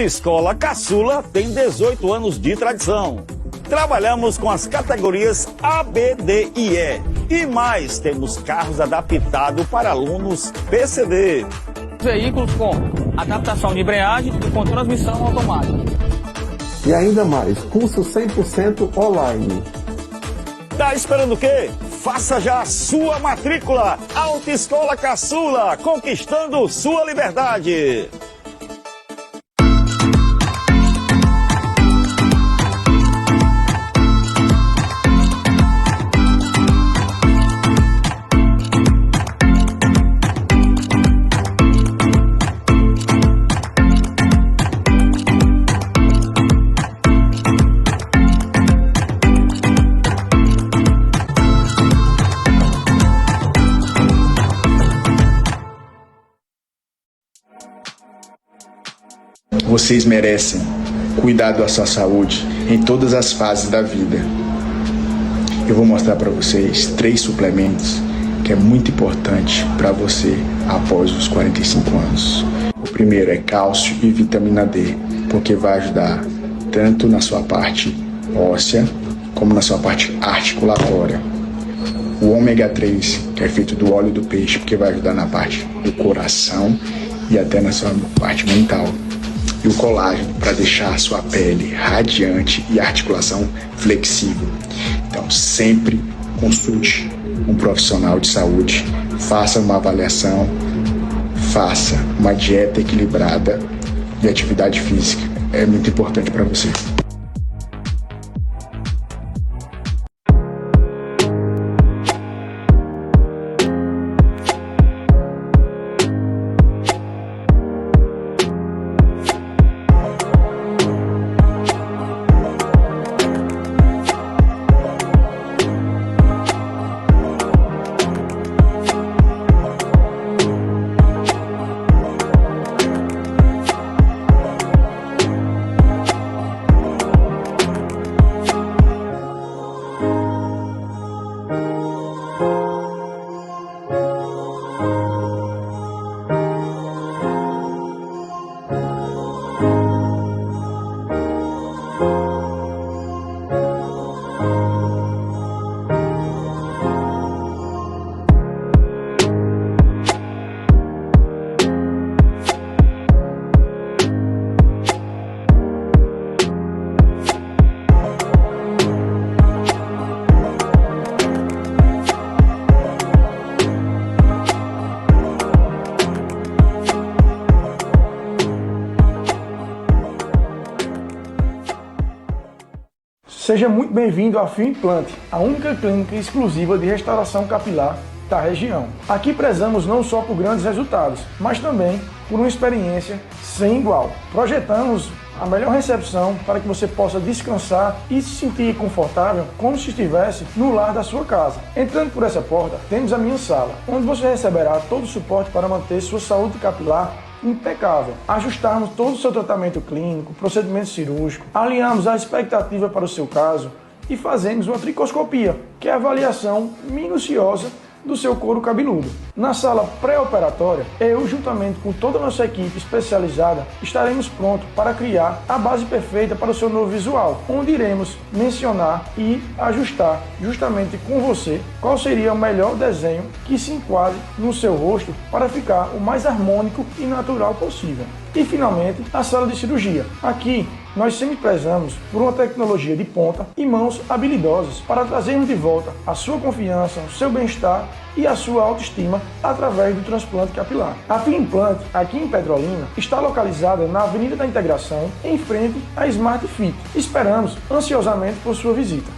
Autoescola Caçula tem 18 anos de tradição. Trabalhamos com as categorias A, B, D e E. E mais, temos carros adaptados para alunos PCD. Veículos com adaptação de embreagem e com transmissão automática. E ainda mais, curso 100% online. Tá esperando o quê? Faça já a sua matrícula. Autoescola Caçula, conquistando sua liberdade. Vocês merecem cuidar da sua saúde em todas as fases da vida. Eu vou mostrar para vocês 3 suplementos que é muito importante para você após os 45 anos. O primeiro é cálcio e vitamina D, porque vai ajudar tanto na sua parte óssea como na sua parte articulatória. O ômega 3, que é feito do óleo do peixe, porque vai ajudar na parte do coração e até na sua parte mental. E o colágeno, para deixar a sua pele radiante e a articulação flexível. Então, sempre consulte um profissional de saúde, faça uma avaliação, faça uma dieta equilibrada e atividade física. É muito importante para você. Seja muito bem-vindo à Fio Implante, a única clínica exclusiva de restauração capilar da região. Aqui prezamos não só por grandes resultados, mas também por uma experiência sem igual. Projetamos a melhor recepção para que você possa descansar e se sentir confortável como se estivesse no lar da sua casa. Entrando por essa porta, temos a minha sala, onde você receberá todo o suporte para manter sua saúde capilar impecável. Ajustarmos todo o seu tratamento clínico, procedimento cirúrgico, alinhamos a expectativa para o seu caso e fazemos uma tricoscopia, que é a avaliação minuciosa do seu couro cabeludo. Na sala pré-operatória, eu, juntamente com toda a nossa equipe especializada, estaremos prontos para criar a base perfeita para o seu novo visual, onde iremos mencionar e ajustar justamente com você qual seria o melhor desenho que se enquadre no seu rosto para ficar o mais harmônico e natural possível. E finalmente, a sala de cirurgia. Aqui, nós sempre prezamos por uma tecnologia de ponta e mãos habilidosas para trazermos de volta a sua confiança, o seu bem-estar e a sua autoestima através do transplante capilar. A Fio Implante, aqui em Petrolina, está localizada na Avenida da Integração, em frente à Smart Fit. Esperamos ansiosamente por sua visita.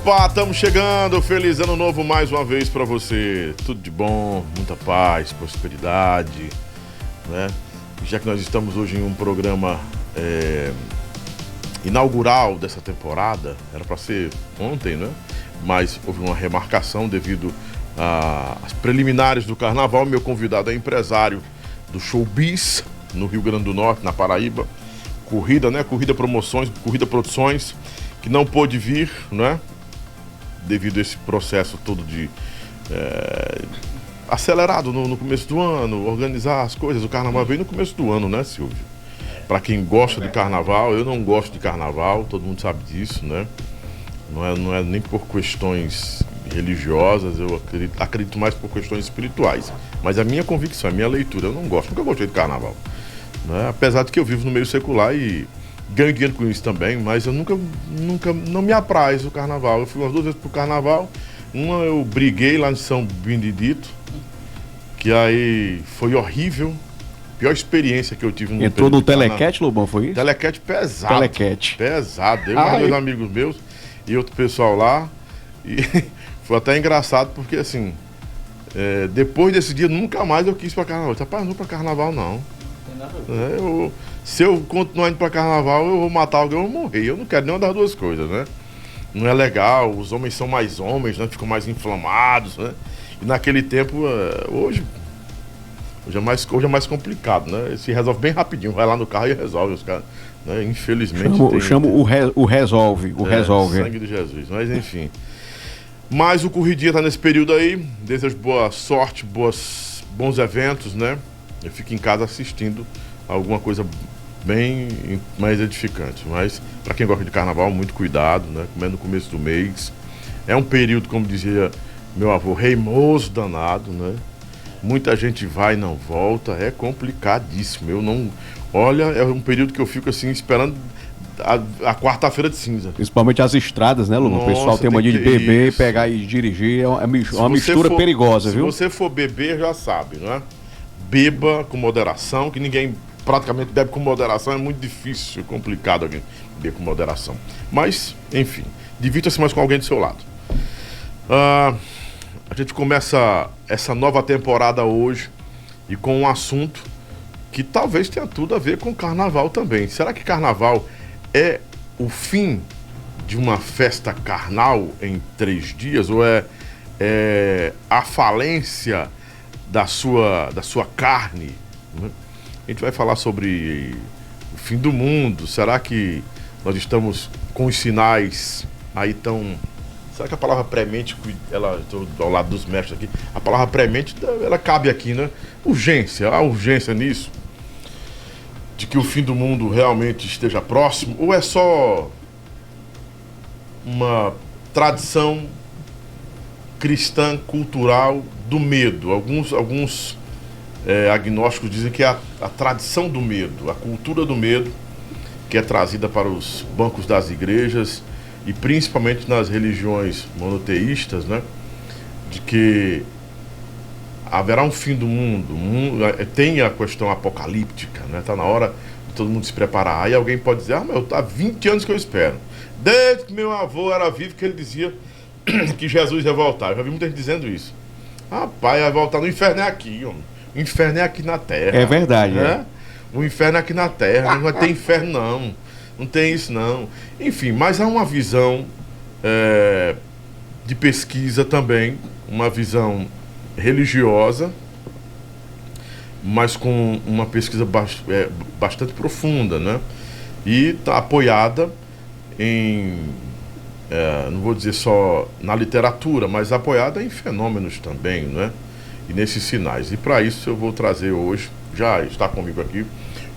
Opa, estamos chegando, feliz ano novo mais uma vez para você, tudo de bom, muita paz, prosperidade, né? Já que nós estamos hoje em um programa inaugural dessa temporada, era para ser ontem, né? Mas houve uma remarcação devido às preliminares do carnaval. Meu convidado é empresário do Showbiz, no Rio Grande do Norte, na Paraíba. Corrida, né? Corrida Promoções, Corrida Produções, que não pôde vir, né? Devido a esse processo todo de acelerado no começo do ano, organizar as coisas. O carnaval veio no começo do ano, né, Silvio? Para quem gosta de carnaval, eu não gosto de carnaval, todo mundo sabe disso, né? Não é nem por questões religiosas, eu acredito mais por questões espirituais. Mas a minha convicção, a minha leitura, eu não gosto, nunca gostei de carnaval. Né? Apesar de que eu vivo no meio secular e ganho dinheiro com isso também, mas eu nunca não me apraz o carnaval. Eu fui umas 2 vezes pro carnaval, uma eu briguei lá em São Benedito, que aí foi horrível. Pior experiência que eu tive no Entrou no telequete, Lobão, foi isso? Telequete pesado. Telequete. Pesado. Eu e 2 amigos meus e outro pessoal lá. E foi até engraçado porque, assim, depois desse dia, nunca mais eu quis ir pra carnaval. Rapaz, não vou pra carnaval, não. Se eu continuar indo pra carnaval, eu vou matar alguém, eu vou morrer. Eu não quero nenhuma das 2 coisas, né? Não é legal, os homens são mais homens, né? Ficam mais inflamados, né? E naquele tempo, hoje é mais complicado, né? Se resolve bem rapidinho, vai lá no carro e resolve os caras, né? Infelizmente. O resolve. Sangue de Jesus, mas enfim. Mas o Corridinha tá nesse período aí, desejo boa sorte, bons eventos, né? Eu fico em casa assistindo alguma coisa bem mais edificante. Mas para quem gosta de carnaval, muito cuidado, né? Comendo no começo do mês. É um período, como dizia meu avô, reimoso danado, né? Muita gente vai e não volta, é complicadíssimo. Olha, é um período que eu fico assim esperando a quarta-feira de cinza. Principalmente as estradas, né, Lulu? O pessoal tem mania de beber, pegar e dirigir, é uma mistura perigosa, viu? Se você for beber, já sabe, né? Beba com moderação, que ninguém praticamente bebe com moderação, é muito difícil, complicado alguém beber com moderação. Mas, enfim, divirta-se mais com alguém do seu lado. A gente começa essa nova temporada hoje e com um assunto que talvez tenha tudo a ver com carnaval também. Será que carnaval é o fim de uma festa carnal em 3 dias? Ou é a falência da sua carne? A gente vai falar sobre o fim do mundo. Será que nós estamos com os sinais aí tão... Será que a palavra premente, estou ao lado dos mestres aqui, a palavra premente, ela cabe aqui, né? Há urgência nisso? De que o fim do mundo realmente esteja próximo? Ou é só uma tradição cristã, cultural, do medo? Alguns agnósticos dizem que é a tradição do medo, a cultura do medo, que é trazida para os bancos das igrejas, e principalmente nas religiões monoteístas, né? De que haverá um fim do mundo, tem a questão apocalíptica, né? Tá na hora de todo mundo se preparar. Aí alguém pode dizer, há 20 anos que eu espero. Desde que meu avô era vivo, que ele dizia que Jesus ia voltar. Eu já vi muita gente dizendo isso. Rapaz, vai voltar no inferno, é aqui, homem. O inferno é aqui na terra. É verdade, né? O inferno é aqui na terra, não vai ter inferno, não. Não tem isso, não. Enfim, mas há uma visão de pesquisa também, uma visão religiosa, mas com uma pesquisa bastante profunda, né? E está apoiada em, não vou dizer só na literatura, mas apoiada em fenômenos também, né? E nesses sinais. E para isso eu vou trazer hoje, já está comigo aqui, o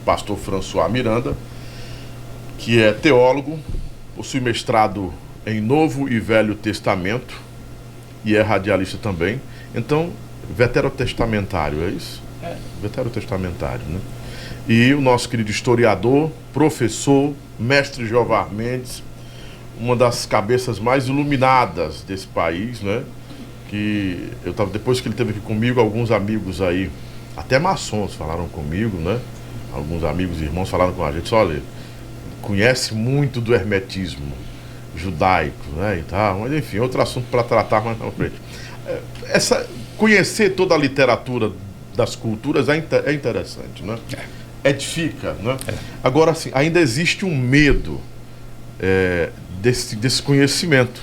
pastor François Miranda, que é teólogo, possui mestrado em Novo e Velho Testamento e é radialista também. Então, veterotestamentário, é isso? Veterotestamentário, né? E o nosso querido historiador, professor, mestre Jeová Mendes, uma das cabeças mais iluminadas desse país, né? Que depois que ele esteve aqui comigo, alguns amigos aí, até maçons falaram comigo, né? Alguns amigos e irmãos falaram com a gente, olha, conhece muito do hermetismo judaico, né, e tal, mas enfim, outro assunto para tratar mais na frente. Conhecer toda a literatura das culturas é interessante, né? Edifica, né? Agora, assim, ainda existe um medo desse conhecimento.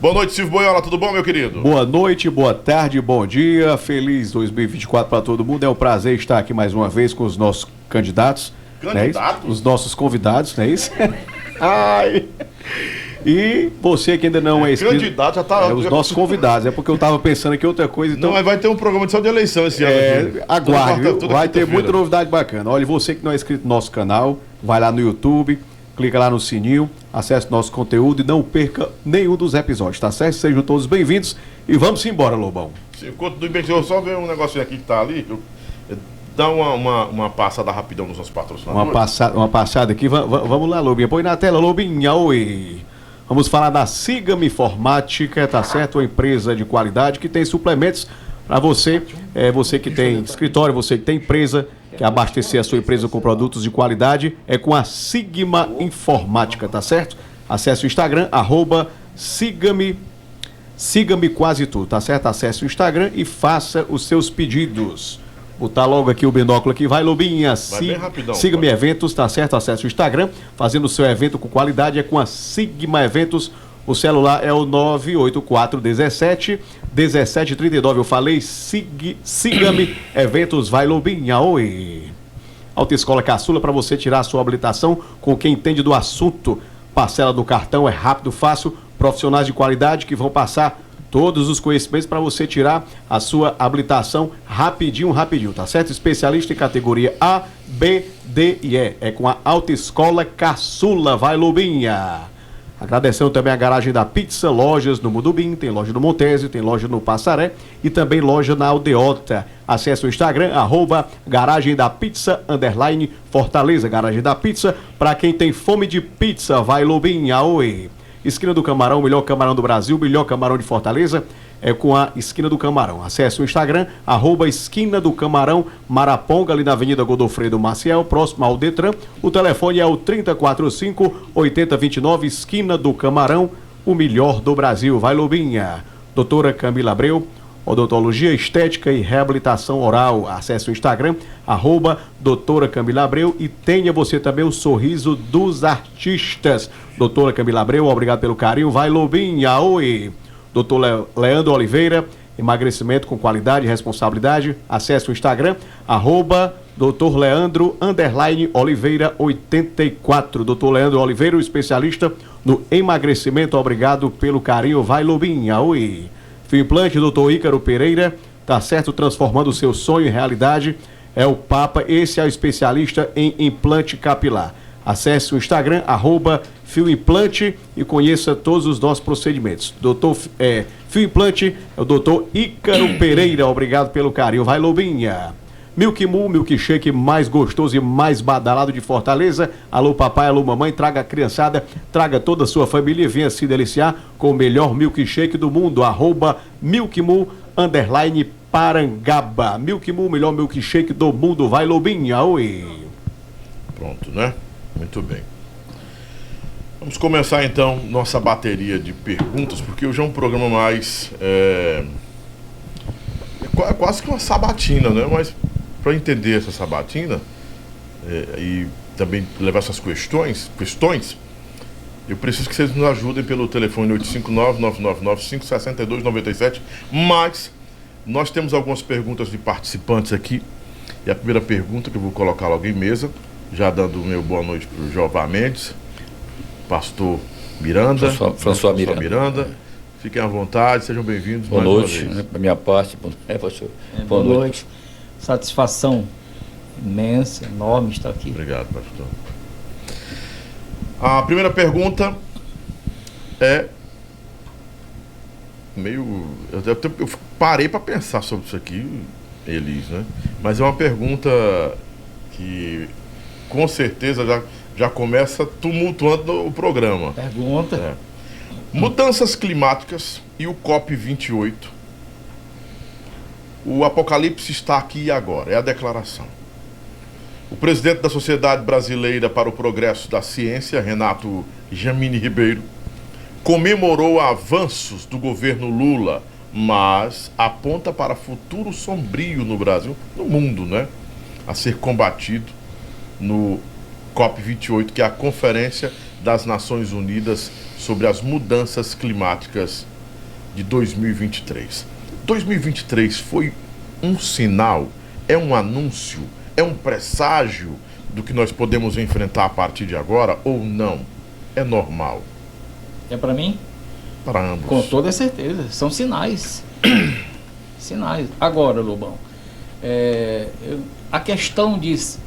Boa noite, Silvio Boiola, tudo bom, meu querido? Boa noite, boa tarde, bom dia, feliz 2024 para todo mundo. É um prazer estar aqui mais uma vez com os nossos candidatos. Candidatos? Né? Os nossos convidados, não é isso? Ai! E você que ainda não é inscrito... Candidato já tá... os nossos convidados, é porque eu estava pensando aqui outra coisa. Então... Não, mas vai ter um programa de eleição esse ano. Aguarde, viu? Vai ter muita novidade bacana. Olha, você que não é inscrito no nosso canal, vai lá no YouTube, clica lá no sininho, acesse nosso conteúdo e não perca nenhum dos episódios, tá certo? Sejam todos bem-vindos e vamos embora, Lobão. Enquanto do IBEC, eu só ver um negocinho aqui que tá ali, dá uma passada rapidão nos nossos patrocinadores. Uma passada aqui, vamos lá, Lobinha, põe na tela, Lobinha, oi. Vamos falar da Siga-me Informática, tá certo? Uma empresa de qualidade que tem suplementos para você, você que tem escritório, você que tem empresa, que abastecer a sua empresa com produtos de qualidade, é com a Sigma Informática, tá certo? Acesse o Instagram, @Siga-me quase tudo, tá certo? Acesse o Instagram e faça os seus pedidos. Botar logo aqui o binóculo aqui, vai, Lobinha, Siga-me Eventos, tá certo? Acesse o Instagram, fazendo o seu evento com qualidade, é com a Sigma Eventos. O celular é o 98417-1739. Eu falei, Siga-me Eventos, vai, Lobinha, oi. Autoescola Caçula, para você tirar a sua habilitação com quem entende do assunto. Parcela do cartão é rápido, fácil, profissionais de qualidade que vão passar todos os conhecimentos para você tirar a sua habilitação rapidinho, tá certo? Especialista em categoria A, B, D e E. É com a Autoescola Caçula, vai, Lobinha. Agradecendo também a Garagem da Pizza, lojas no Mudubim, tem loja no Montésio, tem loja no Passaré e também loja na Aldeota. Acesse o Instagram, @Garagem da Pizza, _Fortaleza, Garagem da Pizza, para quem tem fome de pizza, vai, Lobinha, oi. Esquina do Camarão, melhor camarão do Brasil, melhor camarão de Fortaleza, é com a Esquina do Camarão. Acesse o Instagram, @Esquina do Camarão, Maraponga, ali na Avenida Godofredo Maciel, próximo ao Detran. O telefone é o 3045-8029, Esquina do Camarão, o melhor do Brasil. Vai, Lobinha. Doutora Camila Abreu, Odontologia, Estética e Reabilitação Oral. Acesse o Instagram, @Doutora Camila Abreu, e tenha você também o sorriso dos artistas. Doutora Camila Abreu, obrigado pelo carinho. Vai, Lobinha, oi. Doutor Leandro Oliveira, emagrecimento com qualidade e responsabilidade. Acesse o Instagram, Dr. Leandro _Oliveira 84. Dr. Leandro Oliveira, o especialista no emagrecimento. Obrigado pelo carinho. Vai, Lobinha, oi. Fio Implante, Dr. Ícaro Pereira, tá certo? Transformando o seu sonho em realidade. É o Papa, esse é o especialista em implante capilar. Acesse o Instagram, @Fio Implante, e conheça todos os nossos procedimentos. Fio Implante é o Dr. Ícaro Pereira, obrigado pelo carinho. Vai, Lobinha. Milk Mu, milkshake mais gostoso e mais badalado de Fortaleza. Alô papai, alô mamãe, traga a criançada, traga toda a sua família e venha se deliciar com o melhor milkshake do mundo. @MilkMu _Parangaba. Milk Mu, melhor milkshake do mundo. Vai, Lobinha, oi. Pronto, né? Muito bem. Vamos começar então nossa bateria de perguntas, porque hoje é um programa mais... é quase que uma sabatina, né? Mas para entender essa sabatina e também levar essas questões, eu preciso que vocês nos ajudem pelo telefone 859-9995-6297. Mas nós temos algumas perguntas de participantes aqui. E a primeira pergunta que eu vou colocar logo em mesa, já dando o meu boa noite para o Jeová Mendes, pastor Miranda, François Miranda. Fiquem à vontade, sejam bem-vindos. Boa noite, da minha parte. Pastor. Boa noite. Satisfação imensa, enorme estar aqui. Obrigado, pastor. A primeira pergunta é meio... Eu parei para pensar sobre isso aqui, Elis, né? Mas é uma pergunta que com certeza já começa tumultuando o programa. Pergunta. Mudanças climáticas e o COP28. O apocalipse está aqui e agora, é a declaração. O presidente da Sociedade Brasileira para o Progresso da Ciência, Renato Jamini Ribeiro, comemorou avanços do governo Lula, mas aponta para futuro sombrio no Brasil, no mundo, né? A ser combatido no COP28, que é a Conferência das Nações Unidas sobre as mudanças climáticas de 2023. 2023 foi um sinal, é um anúncio, é um presságio do que nós podemos enfrentar a partir de agora ou não? É normal? É para mim? Para ambos. Com toda certeza, são sinais. Sinais. Agora, Lobão, a questão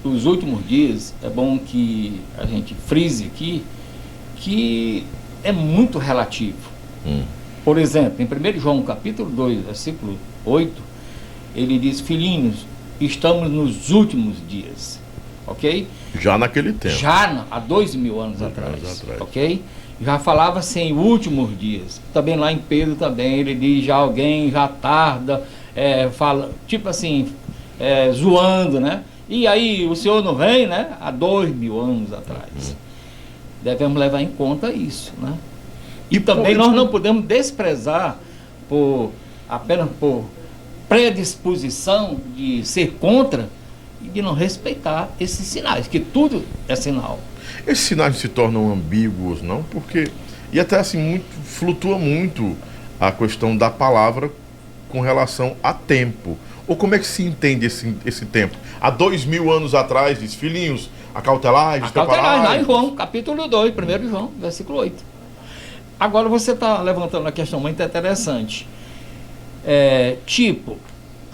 dos últimos dias, é bom que a gente frise aqui, que é muito relativo. Por exemplo, em 1 João capítulo 2, versículo 8, ele diz: filhinhos, estamos nos últimos dias, ok? Já naquele tempo. Já há 2000 anos atrás, ok? Já falava-se em últimos dias. Também lá em Pedro também, ele diz: já alguém já tarda, fala, tipo assim, zoando, né? E aí o Senhor não vem, né? Há 2000 anos atrás. Devemos levar em conta isso, né? E também nós não podemos desprezar apenas por predisposição de ser contra e de não respeitar esses sinais, que tudo é sinal. Esses sinais se tornam ambíguos, não? Porque, e até assim, flutua muito a questão da palavra com relação a tempo. Ou como é que se entende esse tempo? Há 2000 anos atrás, diz: filhinhos, acautelai, lá em João, capítulo 2, 1 João, versículo 8. Agora você está levantando uma questão muito interessante. Tipo,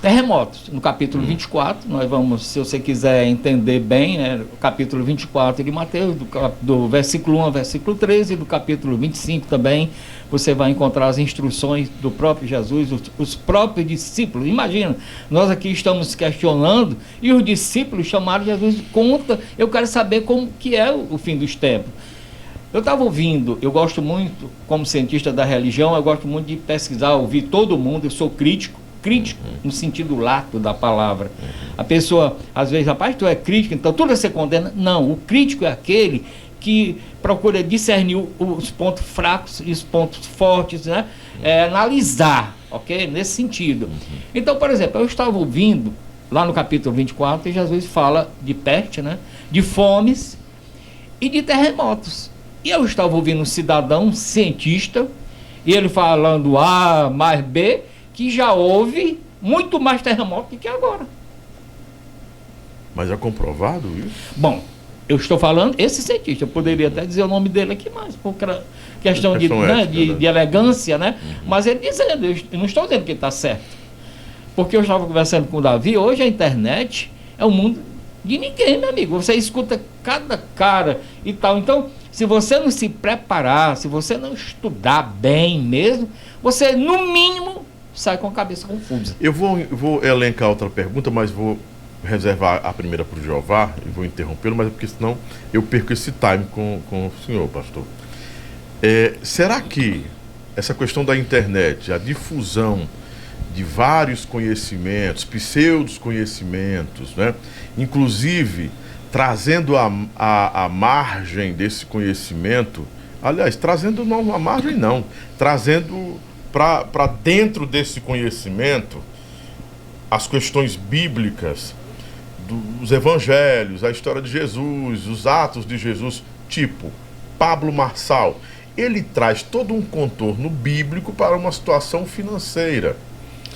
terremotos. No capítulo 24, nós vamos, se você quiser entender bem, né, o capítulo 24 de Mateus, do versículo 1 ao versículo 13, do capítulo 25 também, você vai encontrar as instruções do próprio Jesus, os próprios discípulos. Imagina, nós aqui estamos questionando e os discípulos chamaram Jesus de conta. Eu quero saber como que é o fim dos tempos. Eu estava ouvindo, eu gosto muito, como cientista da religião, eu gosto muito de pesquisar, ouvir todo mundo, eu sou crítico no sentido lato da palavra. A pessoa, às vezes, rapaz, tu é crítico, então tudo você condena. Não, o crítico é aquele que procura discernir os pontos fracos e os pontos fortes, né? Analisar, ok? Nesse sentido. Então, por exemplo, eu estava ouvindo, lá no capítulo 24, e Jesus fala de peste, né? De fomes e de terremotos. E eu estava ouvindo um cidadão, cientista, e ele falando A mais B, que já houve muito mais terremoto do que agora. Mas é comprovado isso? Bom, eu estou falando, esse cientista, eu poderia até dizer o nome dele aqui mais, por questão de elegância, né? Mas ele dizendo, eu não estou dizendo que ele está certo. Porque eu estava conversando com o Davi, hoje a internet é um mundo de ninguém, meu amigo. Você escuta cada cara e tal. Então, se você não se preparar, se você não estudar bem mesmo, você, no mínimo, sai com a cabeça confusa. Eu vou elencar outra pergunta, mas vou reservar a primeira para o Jeová e vou interrompê-lo, mas porque senão eu perco esse time com o senhor, pastor. Será que essa questão da internet, a difusão de vários conhecimentos, pseudos conhecimentos, né? Inclusive trazendo a margem desse conhecimento, aliás, trazendo não a margem não, trazendo para dentro desse conhecimento as questões bíblicas dos evangelhos, a história de Jesus, os atos de Jesus, tipo Pablo Marçal, ele traz todo um contorno bíblico para uma situação financeira.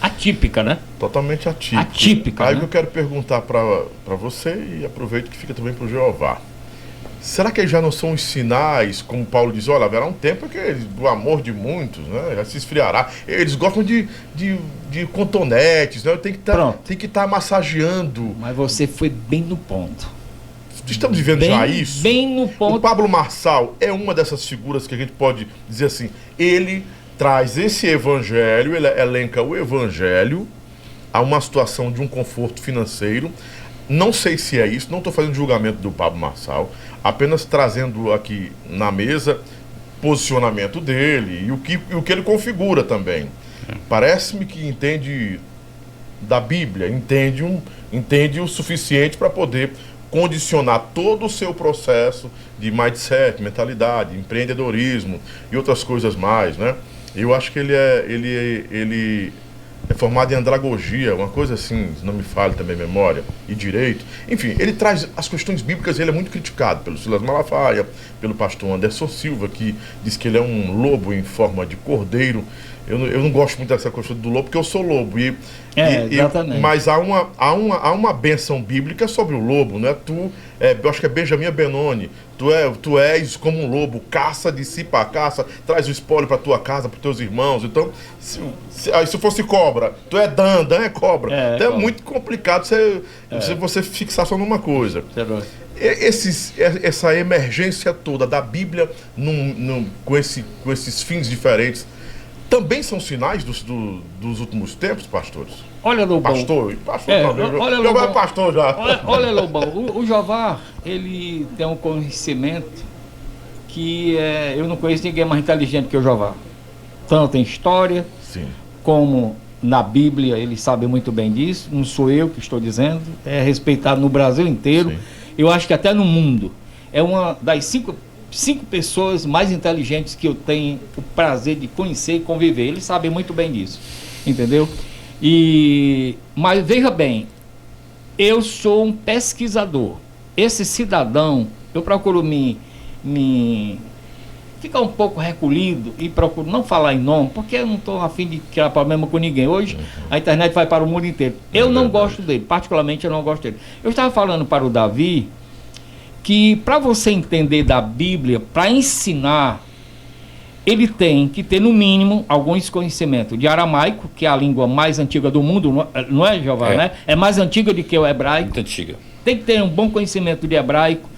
Atípica, né? Totalmente atípica. Atípica, Aí né? eu quero perguntar para você, e aproveito que fica também para o Jeová. Será que já não são os sinais, como Paulo diz, olha, haverá um tempo que o amor de muitos, né, já se esfriará. Eles gostam de cotonetes, né? Tem que estar massageando. Mas você foi bem no ponto. Estamos vivendo já isso? Bem no ponto. O Pablo Marçal é uma dessas figuras que a gente pode dizer assim, ele traz esse evangelho, ele elenca o evangelho a uma situação de um conforto financeiro. Não sei se é isso, não estou fazendo julgamento do Pablo Marçal, apenas trazendo aqui na mesa posicionamento dele e o que ele configura também. Parece-me que entende da Bíblia, entende o suficiente para poder condicionar todo o seu processo de mindset, mentalidade, empreendedorismo e outras coisas mais, né? Eu acho que ele é formado em andragogia, uma coisa assim, se não me falha também a memória, e direito. Enfim, ele traz as questões bíblicas, ele é muito criticado pelo Silas Malafaia, pelo pastor Anderson Silva, que diz que ele é um lobo em forma de cordeiro. Eu não gosto muito dessa questão do lobo, porque eu sou lobo. Exatamente. Mas há uma bênção bíblica sobre o lobo, né? Eu acho que é Benjamin Benoni. Tu és como um lobo, caça, dissipa a caça, traz o espólio para tua casa, para teus irmãos. Então, se fosse cobra, tu é Dan é cobra. Então é muito complicado você fixar só numa coisa. Essa emergência toda da Bíblia com esses fins diferentes também são sinais dos últimos tempos, pastores? Olha, Lobão. Pastor também. Olha, Já Lobão. vai pastor já. Olha, Lobão. O Jovar, ele tem um conhecimento que eu não conheço ninguém mais inteligente que o Jovar. Tanto em história, sim, como na Bíblia, ele sabe muito bem disso. Não sou eu que estou dizendo. É respeitado no Brasil inteiro. Sim. Eu acho que até no mundo. É uma das cinco pessoas mais inteligentes que eu tenho o prazer de conhecer e conviver. Eles sabem muito bem disso, entendeu? Mas veja bem, eu sou um pesquisador. Esse cidadão, eu procuro me ficar um pouco recolhido e procuro não falar em nome, porque eu não estou a fim de criar problema com ninguém. Hoje a internet vai para o mundo inteiro. Eu não gosto dele, particularmente eu não gosto dele. Eu estava falando para o Davi que para você entender da Bíblia, para ensinar, ele tem que ter no mínimo alguns conhecimentos de aramaico, que é a língua mais antiga do mundo, não é, Jeová, né? É mais antiga do que o hebraico. Muito antiga. Tem que ter um bom conhecimento de hebraico,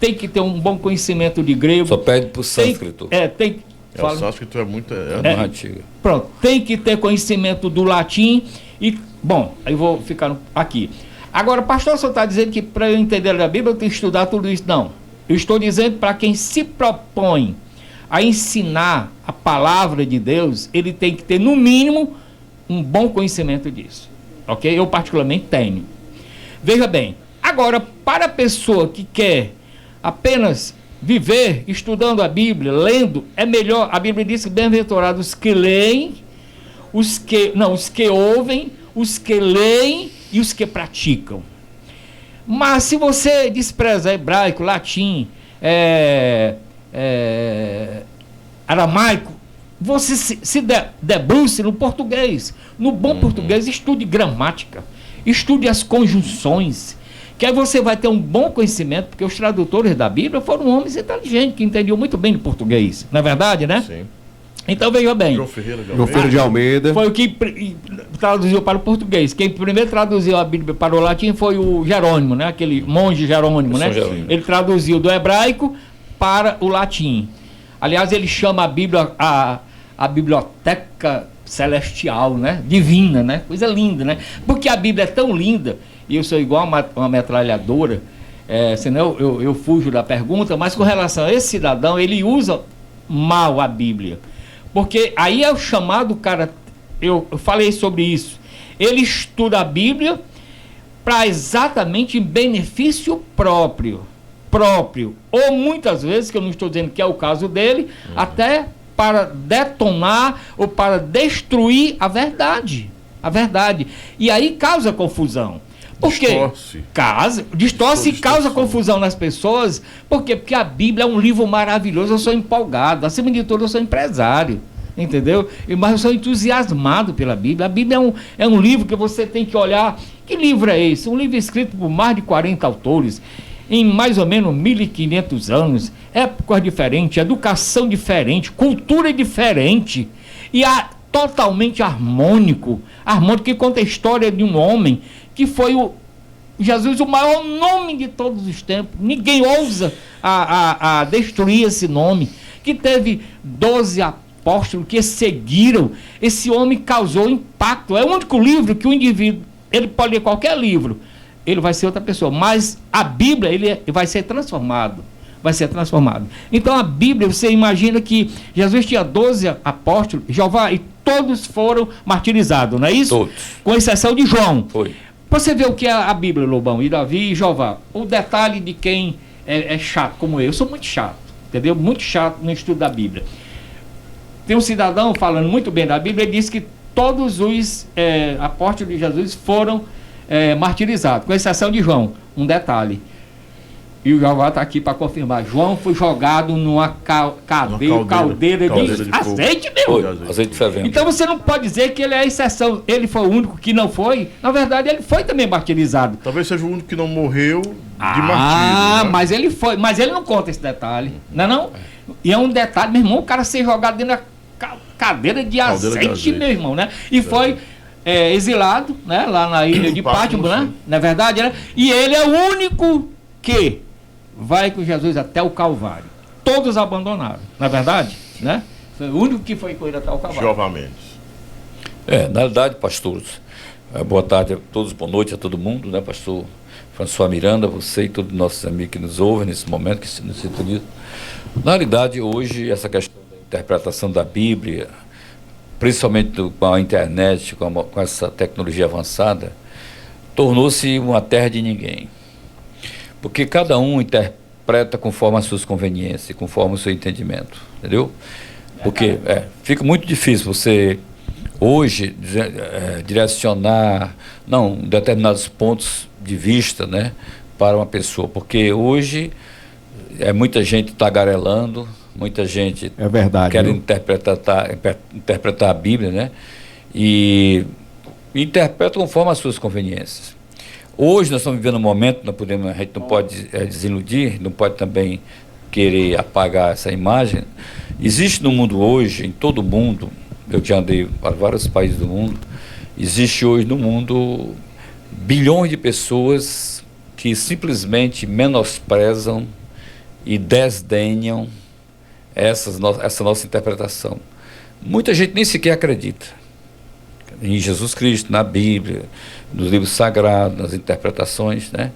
tem que ter um bom conhecimento de grego. Só pede para o sânscrito. O sânscrito é muito antigo. Pronto, tem que ter conhecimento do latim e, bom, aí vou ficar aqui. Agora, pastor, o senhor está dizendo que para eu entender a Bíblia eu tenho que estudar tudo isso? Não. Eu estou dizendo para quem se propõe a ensinar a palavra de Deus, ele tem que ter, no mínimo, um bom conhecimento disso. Ok? Eu, particularmente, tenho. Veja bem, agora, para a pessoa que quer apenas viver estudando a Bíblia, lendo, é melhor. A Bíblia diz que bem-aventurados os que leem, os que ouvem, os que leem e os que praticam. Mas se você despreza hebraico, latim, aramaico, você se debruce no português. No bom português, estude gramática, estude as conjunções, que aí você vai ter um bom conhecimento, porque os tradutores da Bíblia foram homens inteligentes, que entendiam muito bem de português. Não é verdade, né? Sim. Então veja bem. João Ferreira de Almeida. Foi o que traduziu para o português. Quem primeiro traduziu a Bíblia para o latim foi o Jerônimo, né? Aquele monge Jerônimo, né? Ele traduziu do hebraico para o latim. Aliás, ele chama a Bíblia a biblioteca celestial, né? Divina, né? Coisa linda, né? Porque a Bíblia é tão linda, e eu sou igual uma metralhadora, senão eu fujo da pergunta, mas com relação a esse cidadão, ele usa mal a Bíblia. Porque aí é o chamado cara, eu falei sobre isso, ele estuda a Bíblia para exatamente em benefício próprio, ou muitas vezes, que eu não estou dizendo que é o caso dele, até para detonar ou para destruir a verdade. E aí causa confusão. Distorce e causa confusão nas pessoas. Por quê? Porque a Bíblia é um livro maravilhoso. Eu sou empolgado, acima de tudo eu sou empresário, entendeu? Mas eu sou entusiasmado pela Bíblia. A Bíblia é um livro que você tem que olhar. Que livro é esse? Um livro escrito por mais de 40 autores, em mais ou menos 1500 anos, épocas diferentes, educação diferente, cultura diferente, e totalmente harmônico, que conta a história de um homem que foi Jesus, o maior nome de todos os tempos. Ninguém ousa a destruir esse nome, que teve 12 apóstolos que seguiram. Esse homem causou impacto. É o único livro que o indivíduo, ele pode ler qualquer livro, ele vai ser outra pessoa, mas a Bíblia, ele vai ser transformado. Então a Bíblia, você imagina que Jesus tinha 12 apóstolos, Jeová, e todos foram martirizados, não é isso? Todos. Com exceção de João. Foi. Você vê o que é a Bíblia, Lobão, e Davi e Jeová. O detalhe de quem é chato como eu sou muito chato, entendeu? Muito chato no estudo da Bíblia. Tem um cidadão falando muito bem da Bíblia, ele disse que todos os apóstolos de Jesus foram martirizados, com exceção de João. Um detalhe. E o Jeová está aqui para confirmar. João foi jogado numa caldeira de azeite, meu. Azeite fervendo. Então você não pode dizer que ele é a exceção. Ele foi o único que não foi. Na verdade, ele foi também martirizado. Talvez seja o único que não morreu de martírio. Né? Mas ele foi. Mas ele não conta esse detalhe. Não é não? E é um detalhe, meu irmão, o cara ser jogado dentro da cadeira de azeite, meu irmão, né? E foi exilado, né? Lá na ilha de Patmos, né? Na verdade, né? E ele é o único que vai com Jesus até o Calvário. Todos abandonaram, na verdade, né? Foi o único que foi com ele até o Calvário. Jeová Mendes. Na realidade, pastores, boa tarde a todos, boa noite a todo mundo, né, pastor François Miranda, você e todos os nossos amigos que nos ouvem nesse momento, que se nos sintonizam. Na realidade, hoje, essa questão da interpretação da Bíblia, principalmente com a internet, com essa tecnologia avançada, tornou-se uma terra de ninguém. Porque cada um interpreta conforme as suas conveniências, conforme o seu entendimento, entendeu? Porque fica muito difícil você, hoje, direcionar determinados pontos de vista, né, para uma pessoa. Porque hoje muita gente tagarelando, muita gente quer interpretar a Bíblia, né, e interpreta conforme as suas conveniências. Hoje nós estamos vivendo um momento, a gente não pode desiludir, não pode também querer apagar essa imagem. Existe no mundo hoje, em todo o mundo, eu já andei para vários países do mundo, existe hoje no mundo bilhões de pessoas que simplesmente menosprezam e desdenham essa nossa interpretação. Muita gente nem sequer acredita em Jesus Cristo, na Bíblia, nos livros sagrados, nas interpretações, né?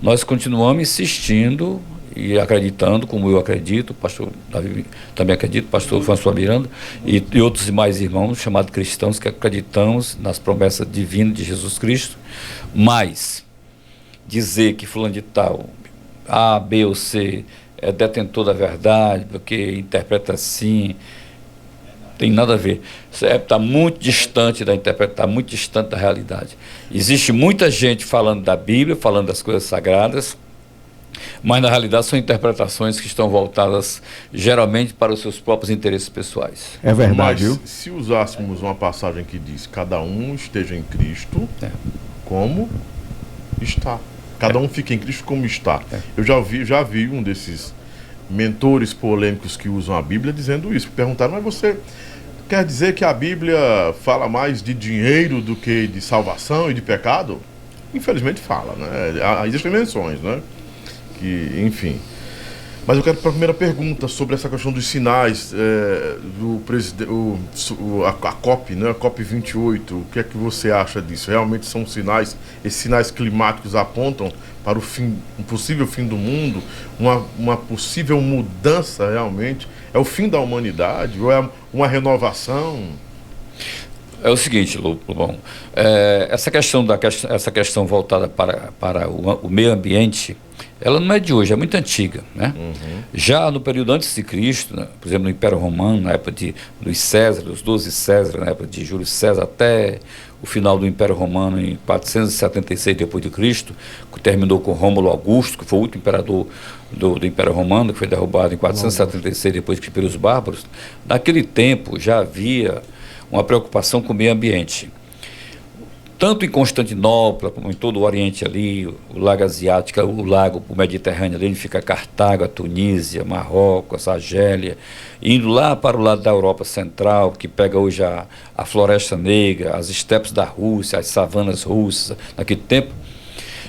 Nós continuamos insistindo e acreditando, como eu acredito, o pastor Davi também acredita, o pastor François Miranda e outros mais irmãos chamados cristãos que acreditamos nas promessas divinas de Jesus Cristo, mas dizer que fulano de tal, A, B ou C, é detentor da verdade, porque interpreta assim, tem nada a ver. Está muito distante da interpretação, muito distante da realidade. Existe muita gente falando da Bíblia, falando das coisas sagradas, mas na realidade são interpretações que estão voltadas geralmente para os seus próprios interesses pessoais. É verdade, mas viu? Se usássemos uma passagem que diz cada um esteja em Cristo como está. Cada um fica em Cristo como está. Eu já vi um desses mentores polêmicos que usam a Bíblia dizendo isso. Perguntaram, mas você quer dizer que a Bíblia fala mais de dinheiro do que de salvação e de pecado? Infelizmente fala, né? Existem menções, né? Que, enfim. Mas eu quero para a primeira pergunta sobre essa questão dos sinais do presidente, a COP, né? A COP 28. O que é que você acha disso? Realmente são sinais? Esses sinais climáticos apontam para um possível fim do mundo, uma possível mudança realmente? É o fim da humanidade ou é uma renovação? É o seguinte, Lobão, essa questão voltada para o meio ambiente, ela não é de hoje, é muito antiga, né? Já no período antes de Cristo, né, por exemplo, no Império Romano, na época dos Césares, dos 12 Césares, na época de Júlio César, até o final do Império Romano, em 476 depois de Cristo, que terminou com Rômulo Augusto, que foi o último imperador do Império Romano, que foi derrubado em 476 depois que pelos bárbaros. Naquele tempo já havia uma preocupação com o meio ambiente. Tanto em Constantinopla, como em todo o Oriente ali, o Lago Asiático, o Mediterrâneo, ali fica Cartago, a Tunísia, Marrocos, a Argélia, indo lá para o lado da Europa Central, que pega hoje a Floresta Negra, as estepes da Rússia, as savanas russas. Naquele tempo,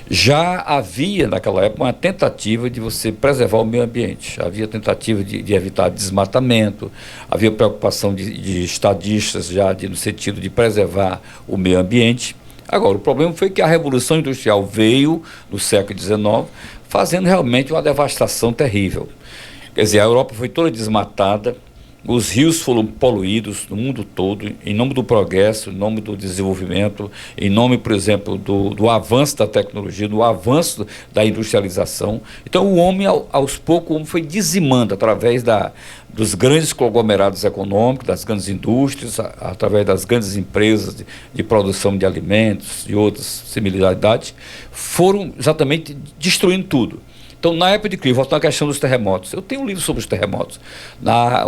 já havia naquela época uma tentativa de você preservar o meio ambiente, havia tentativa de evitar desmatamento, havia preocupação de estadistas já no sentido de preservar o meio ambiente. Agora, o problema foi que a Revolução Industrial veio no século XIX, fazendo realmente uma devastação terrível. Quer dizer, a Europa foi toda desmatada, os rios foram poluídos no mundo todo, em nome do progresso, em nome do desenvolvimento, em nome, por exemplo, do avanço da tecnologia, do avanço da industrialização. Então, o homem, aos poucos, o homem foi dizimando através dos grandes conglomerados econômicos, das grandes indústrias, através das grandes empresas de produção de alimentos e outras similaridades, foram exatamente destruindo tudo. Então, na época de Cristo, voltando à questão dos terremotos, eu tenho um livro sobre os terremotos.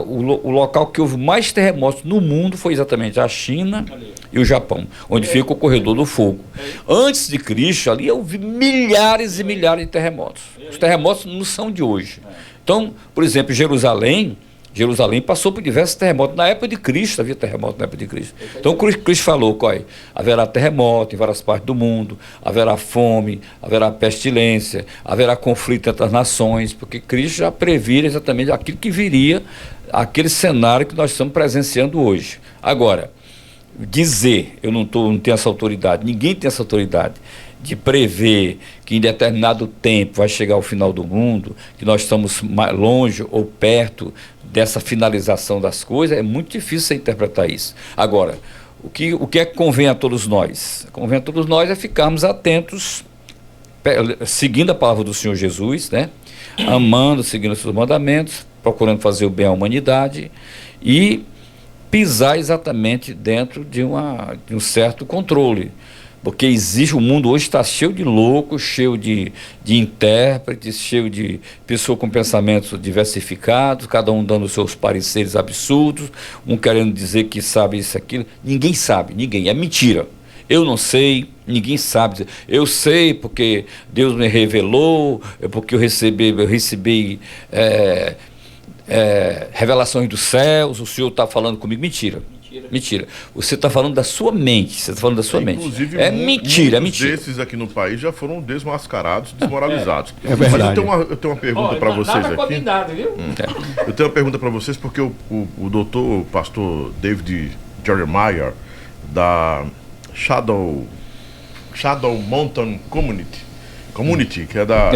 O local que houve mais terremotos no mundo foi exatamente a China e o Japão, onde fica o corredor do fogo. Antes de Cristo, ali houve milhares e milhares de terremotos. Os terremotos não são de hoje. Então, por exemplo, Jerusalém passou por diversos terremotos. Na época de Cristo havia terremoto na época de Cristo. Então Cristo falou, haverá terremoto em várias partes do mundo, haverá fome, haverá pestilência, haverá conflito entre as nações, porque Cristo já previra exatamente aquilo que viria, aquele cenário que nós estamos presenciando hoje. Agora, dizer, eu não tenho essa autoridade, ninguém tem essa autoridade, de prever que em determinado tempo vai chegar o final do mundo, que nós estamos mais longe ou perto dessa finalização das coisas, é muito difícil você interpretar isso. Agora, o que é que convém a todos nós? Convém a todos nós é ficarmos atentos, seguindo a palavra do Senhor Jesus, né? Amando, seguindo os seus mandamentos, procurando fazer o bem à humanidade e pisar exatamente dentro de um certo controle. Porque o mundo hoje está cheio de loucos, cheio de intérpretes, cheio de pessoas com pensamentos diversificados, cada um dando seus pareceres absurdos, um querendo dizer que sabe isso, aquilo. Ninguém sabe, ninguém. É mentira. Eu não sei, ninguém sabe. Eu sei porque Deus me revelou, porque eu recebi revelações dos céus, o Senhor está falando comigo. Mentira. Você está falando da sua mente. Inclusive, é mentira. Desses aqui no país já foram desmascarados, desmoralizados. É verdade. Mas eu tenho uma pergunta para vocês aqui. Viu? Eu tenho uma pergunta para vocês porque o doutor, o pastor David Jeremiah, da Shadow Mountain Community, que é da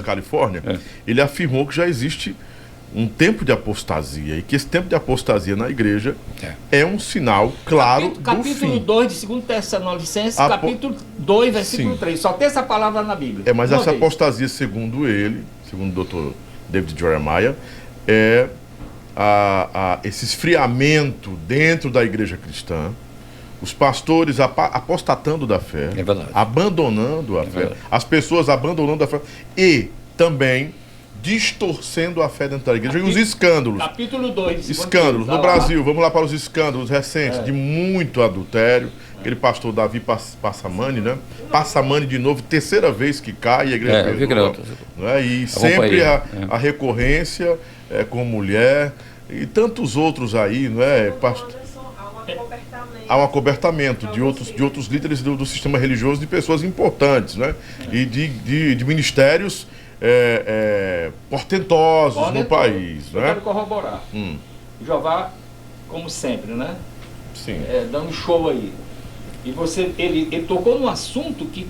Califórnia, ele afirmou que já existe um tempo de apostasia, e que esse tempo de apostasia na igreja é um sinal claro do fim. Capítulo 2 de 2 Tessalonicenses, capítulo 2, versículo 3. Só tem essa palavra na Bíblia. Mas essa apostasia, segundo ele, segundo o doutor David Jeremiah, é esse esfriamento dentro da igreja cristã, os pastores apostatando da fé, abandonando a fé, as pessoas abandonando a fé e também distorcendo a fé dentro da igreja. E os escândalos. Capítulo 2. Escândalos. No Brasil, vamos lá para os escândalos recentes de muito adultério. Aquele pastor Davi Passamani, né? Passamani de novo, terceira vez que cai, a igreja perdoa, né? E sempre a recorrência com mulher e tantos outros aí, não é? Há um acobertamento de outros líderes do sistema religioso, de pessoas importantes, né? E de ministérios portentosos no país. Eu né? quero corroborar. Jeová, como sempre, né? Sim. Dando show aí. E ele tocou num assunto que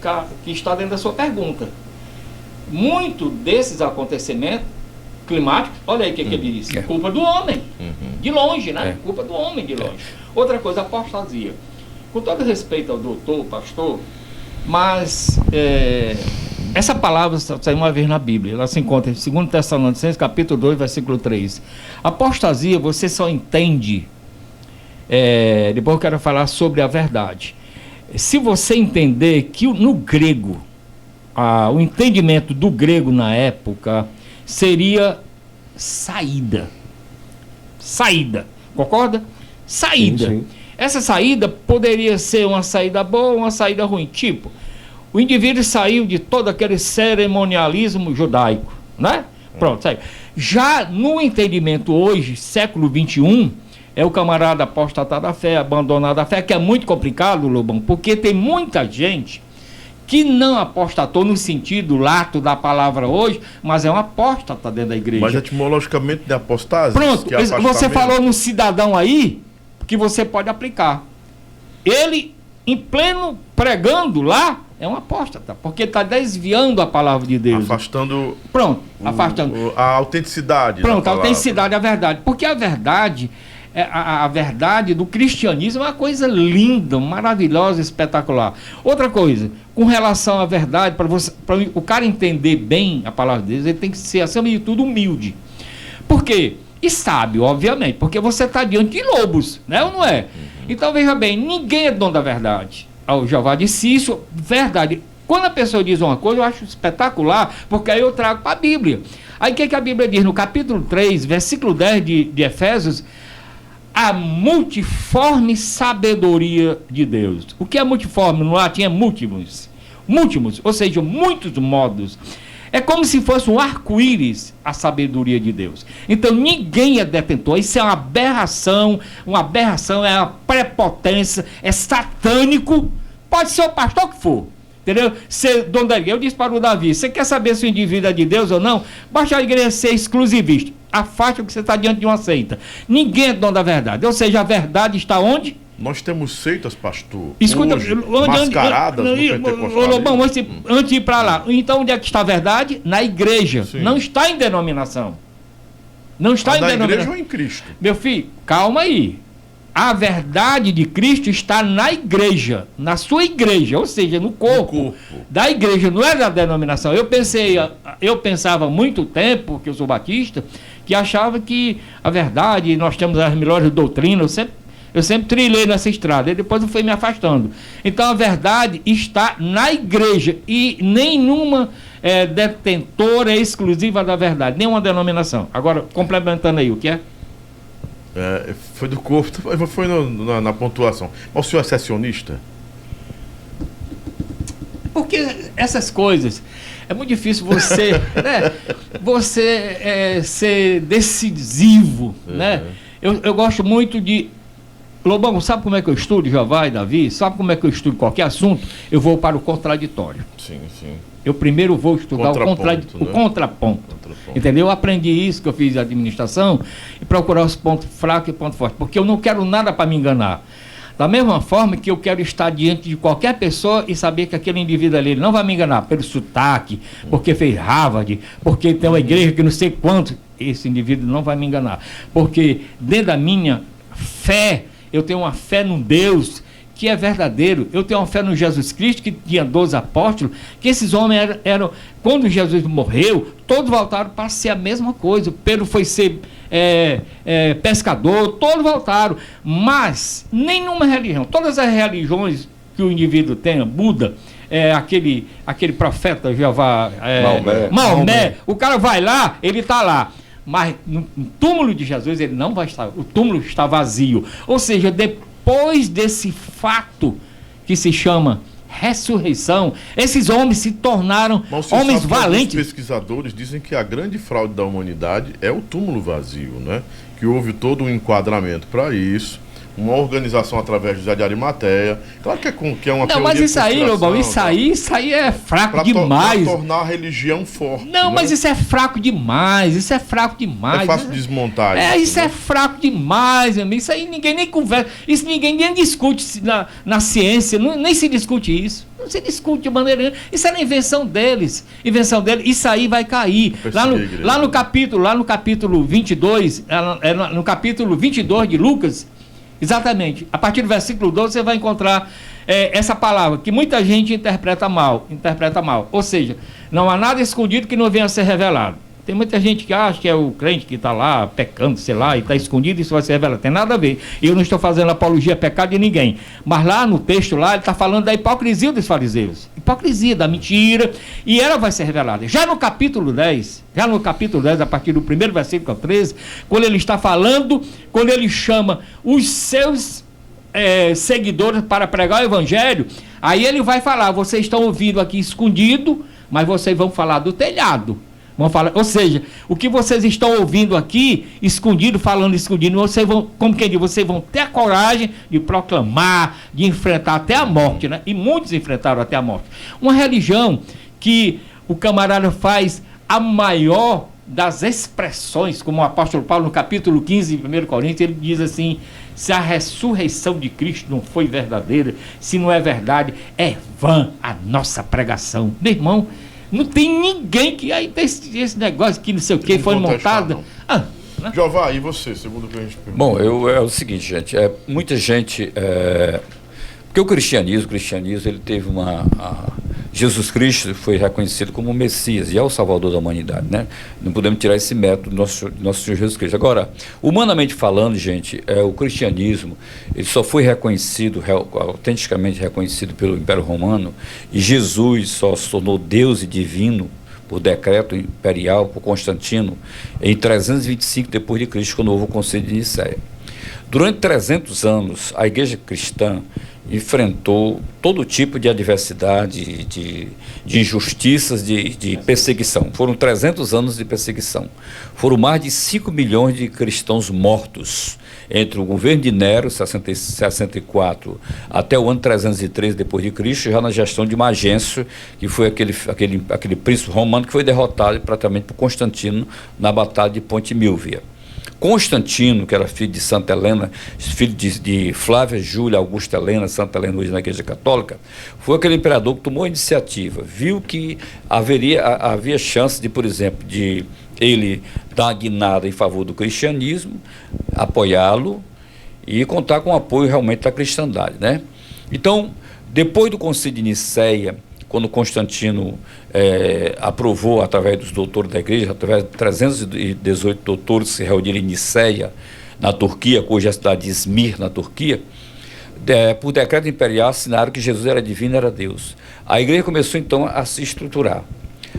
está dentro da sua pergunta. Muito desses acontecimentos climáticos, olha aí o que ele disse, culpa do homem, de longe, né? Culpa do homem de longe. Outra coisa, apostasia. Com todo respeito ao doutor, pastor, mas essa palavra saiu uma vez na Bíblia, ela se encontra em 2 Tessalonicenses, capítulo 2, versículo 3. Apostasia, você só entende, depois eu quero falar sobre a verdade. Se você entender que no grego, o entendimento do grego na época seria saída. Saída, concorda? Saída. Sim. Essa saída poderia ser uma saída boa ou uma saída ruim. Tipo, o indivíduo saiu de todo aquele cerimonialismo judaico, né? Pronto, saiu. Já no entendimento hoje, século XXI, é o camarada apostatar da fé, abandonar da fé, que é muito complicado, Lobão, porque tem muita gente que não apostatou no sentido lato da palavra hoje, mas é um apóstata dentro da igreja. Mas etimologicamente de apostasia. Pronto, você falou no cidadão aí, que você pode aplicar. Ele, em pleno pregando lá, É um apóstata, porque está desviando a palavra de Deus. Afastando. Pronto, afastando. A autenticidade. Pronto, da a palavra. autenticidade, a verdade. Porque a verdade, a verdade do cristianismo é uma coisa linda, maravilhosa, espetacular. Outra coisa, com relação à verdade, para o cara entender bem a palavra de Deus, ele tem que ser, acima de tudo, humilde. Por quê? E sábio, obviamente, porque você está diante de lobos, né ou não é? Então, veja bem, ninguém é dono da verdade. O Jeová disse isso, verdade. Quando a pessoa diz uma coisa, eu acho espetacular, porque aí eu trago para a Bíblia. Aí o que a Bíblia diz no capítulo 3, versículo 10 de Efésios? A multiforme sabedoria de Deus. O que é multiforme? No latim é múltiplos. Múltiplos, ou seja, muitos modos. É como se fosse um arco-íris a sabedoria de Deus. Então ninguém é detentor. Isso é uma aberração, é uma prepotência, é satânico. Pode ser o pastor que for. Entendeu? Dono da igreja, eu disse para o Davi, você quer saber se o indivíduo é de Deus ou não? Basta a igreja ser exclusivista. Afasta que você está diante de uma seita. Ninguém é dono da verdade. Ou seja, a verdade está onde? Nós temos seitas, pastor, escuta, hoje, mascaradas no pentecostalismo. Lobão, antes de ir para lá. Então, onde é que está a verdade? Na igreja. Sim. Não está em denominação. Não está em denominação. Na igreja ou em Cristo? Meu filho, calma aí. A verdade de Cristo está na igreja, na sua igreja, ou seja, no corpo da igreja, não é da denominação. Eu pensava há muito tempo, que eu sou batista, que achava que a verdade, nós temos as melhores doutrinas, eu sempre trilhei nessa estrada, e depois eu fui me afastando. Então a verdade está na igreja, e nenhuma detentora exclusiva da verdade, nenhuma denominação. Agora, complementando aí, o que é? Foi do corpo, foi na pontuação. Mas o senhor é seccionista? Porque essas coisas, é muito difícil você, né, ser decisivo, né? Eu gosto muito de... Lobão, sabe como é que eu estudo, Jeová e Davi? Sabe como é que eu estudo qualquer assunto? Eu vou para o contraditório. Sim, sim. Eu primeiro vou estudar o contraponto. Entendeu? Eu aprendi isso que eu fiz de administração e procurar os pontos fracos e pontos fortes, porque eu não quero nada para me enganar. Da mesma forma que eu quero estar diante de qualquer pessoa e saber que aquele indivíduo ali não vai me enganar pelo sotaque, porque fez Harvard, porque tem uma igreja que não sei quanto. Esse indivíduo não vai me enganar. Porque dentro da minha fé, eu tenho uma fé num Deus que é verdadeiro. Eu tenho uma fé no Jesus Cristo, que tinha 12 apóstolos, que esses homens eram quando Jesus morreu, todos voltaram para ser a mesma coisa. Pedro foi ser pescador, todos voltaram. Mas nenhuma religião, todas as religiões que o indivíduo tenha, Buda, aquele profeta Jeová, Maomé, o cara vai lá, ele está lá. Mas no túmulo de Jesus ele não vai estar, o túmulo está vazio. Ou seja, depois desse fato que se chama ressurreição, esses homens se tornaram homens valentes. Os pesquisadores dizem que a grande fraude da humanidade é o túmulo vazio, né? Que houve todo um enquadramento para isso, uma organização através de José de Arimateia. Claro que é uma não, mas isso aí, Lobão, isso aí é fraco demais. Para tornar a religião forte. Não, né? Mas isso é fraco demais, isso é fraco demais. É fácil desmontar isso, né? É fraco demais, amigo. Isso aí ninguém nem conversa, isso ninguém nem discute na ciência, nem se discute isso. Não se discute de maneira nenhuma. Isso era invenção deles. Isso aí vai cair. Lá no capítulo 22, no capítulo 22 de Lucas, exatamente, a partir do versículo 12 você vai encontrar essa palavra, que muita gente interpreta mal. Ou seja, não há nada escondido que não venha a ser revelado. Tem muita gente que acha que é o crente que está lá pecando, sei lá, e está escondido, isso vai ser revelado. Tem nada a ver. Eu não estou fazendo apologia a pecado de ninguém. Mas lá no texto, lá, ele está falando da hipocrisia dos fariseus. Hipocrisia, da mentira. E ela vai ser revelada. Já no capítulo 10, a partir do primeiro versículo ao 13, quando ele está falando, quando ele chama os seus seguidores para pregar o evangelho, aí ele vai falar, vocês estão ouvindo aqui escondido, mas vocês vão falar do telhado. Vão falar, ou seja, o que vocês estão ouvindo aqui, escondido, falando escondido, vocês vão, como quem diz, vocês vão ter a coragem de proclamar, de enfrentar até a morte, né? E muitos enfrentaram até a morte. Uma religião que o camarada faz a maior das expressões, como o apóstolo Paulo no capítulo 15, 1 Coríntios, ele diz assim: se a ressurreição de Cristo não foi verdadeira, se não é verdade, é vã a nossa pregação. Meu irmão, não tem ninguém que aí esse negócio que não sei o que foi montado. Né? Jeová, e você, segundo o que a gente perguntou? Bom, é o seguinte, gente, muita gente, porque o cristianismo ele teve Jesus Cristo foi reconhecido como o Messias e é o Salvador da humanidade, né? Não podemos tirar esse método do nosso Senhor Jesus Cristo. Agora, humanamente falando, gente, o cristianismo, ele só foi reconhecido, autenticamente reconhecido pelo Império Romano, e Jesus só se tornou Deus e divino por decreto imperial, por Constantino, em 325 depois de Cristo, quando houve o Concílio de Nicéia. Durante 300 anos, a igreja cristã enfrentou todo tipo de adversidade, de injustiças, de perseguição. Foram 300 anos de perseguição. Foram mais de 5 milhões de cristãos mortos entre o governo de Nero, 64, até o ano 303 depois de Cristo, já na gestão de Magêncio, que foi aquele príncipe romano que foi derrotado praticamente por Constantino na Batalha de Ponte Milvia. Constantino, que era filho de Santa Helena, filho de Flávia Júlia Augusta Helena, Santa Helena hoje na Igreja Católica, foi aquele imperador que tomou a iniciativa, viu que havia chance de, por exemplo, de ele dar uma guinada em favor do cristianismo, apoiá-lo e contar com o apoio realmente da cristandade, né? Então, depois do Concílio de Nicéia, quando Constantino aprovou, através dos doutores da igreja, através de 318 doutores que se reuniram em Nicéia, na Turquia, que hoje é a cidade de Izmir, na Turquia, por decreto imperial, assinaram que Jesus era divino, era Deus. A igreja começou, então, a se estruturar.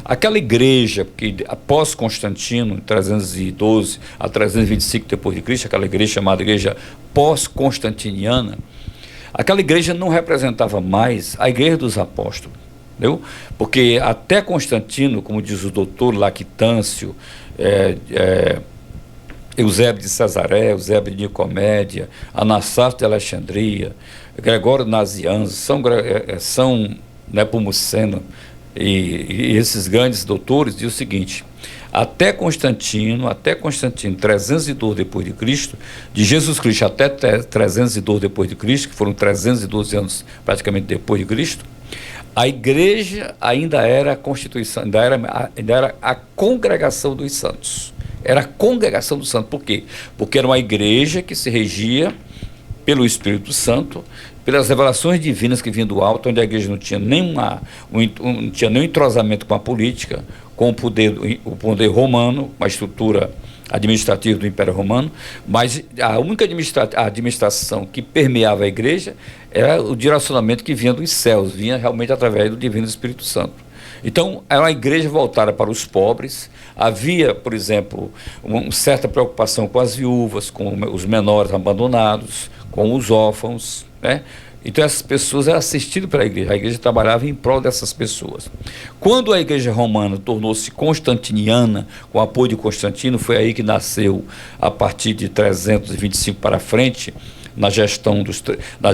Aquela igreja que, após Constantino, em 312 a 325 depois de Cristo, aquela igreja chamada igreja pós-constantiniana, aquela igreja não representava mais a igreja dos apóstolos. Entendeu? Porque até Constantino, como diz o doutor Lactâncio, Eusébio de Cesaré, Eusébio de Nicomédia, Anastácio de Alexandria, Gregório Nazianzo, São Nepomuceno e esses grandes doutores dizem o seguinte: até Constantino, 312 depois de Cristo, de Jesus Cristo até 312 depois de Cristo, que foram 312 anos praticamente depois de Cristo, a igreja ainda era a constituição, ainda era a congregação dos santos. Era a congregação dos santos. Por quê? Porque era uma igreja que se regia pelo Espírito Santo, pelas revelações divinas que vinham do alto, onde a igreja não tinha nenhum entrosamento com a política, com o poder romano, uma estrutura administrativa do Império Romano, mas a única administração que permeava a igreja era o direcionamento que vinha dos céus, vinha realmente através do Divino Espírito Santo. Então, era uma igreja voltada para os pobres. Havia, por exemplo, uma certa preocupação com as viúvas, com os menores abandonados, com os órfãos, né? Então essas pessoas eram assistidas pela igreja, a igreja trabalhava em prol dessas pessoas. Quando a igreja romana tornou-se constantiniana, com o apoio de Constantino, foi aí que nasceu, a partir de 325 para frente, nas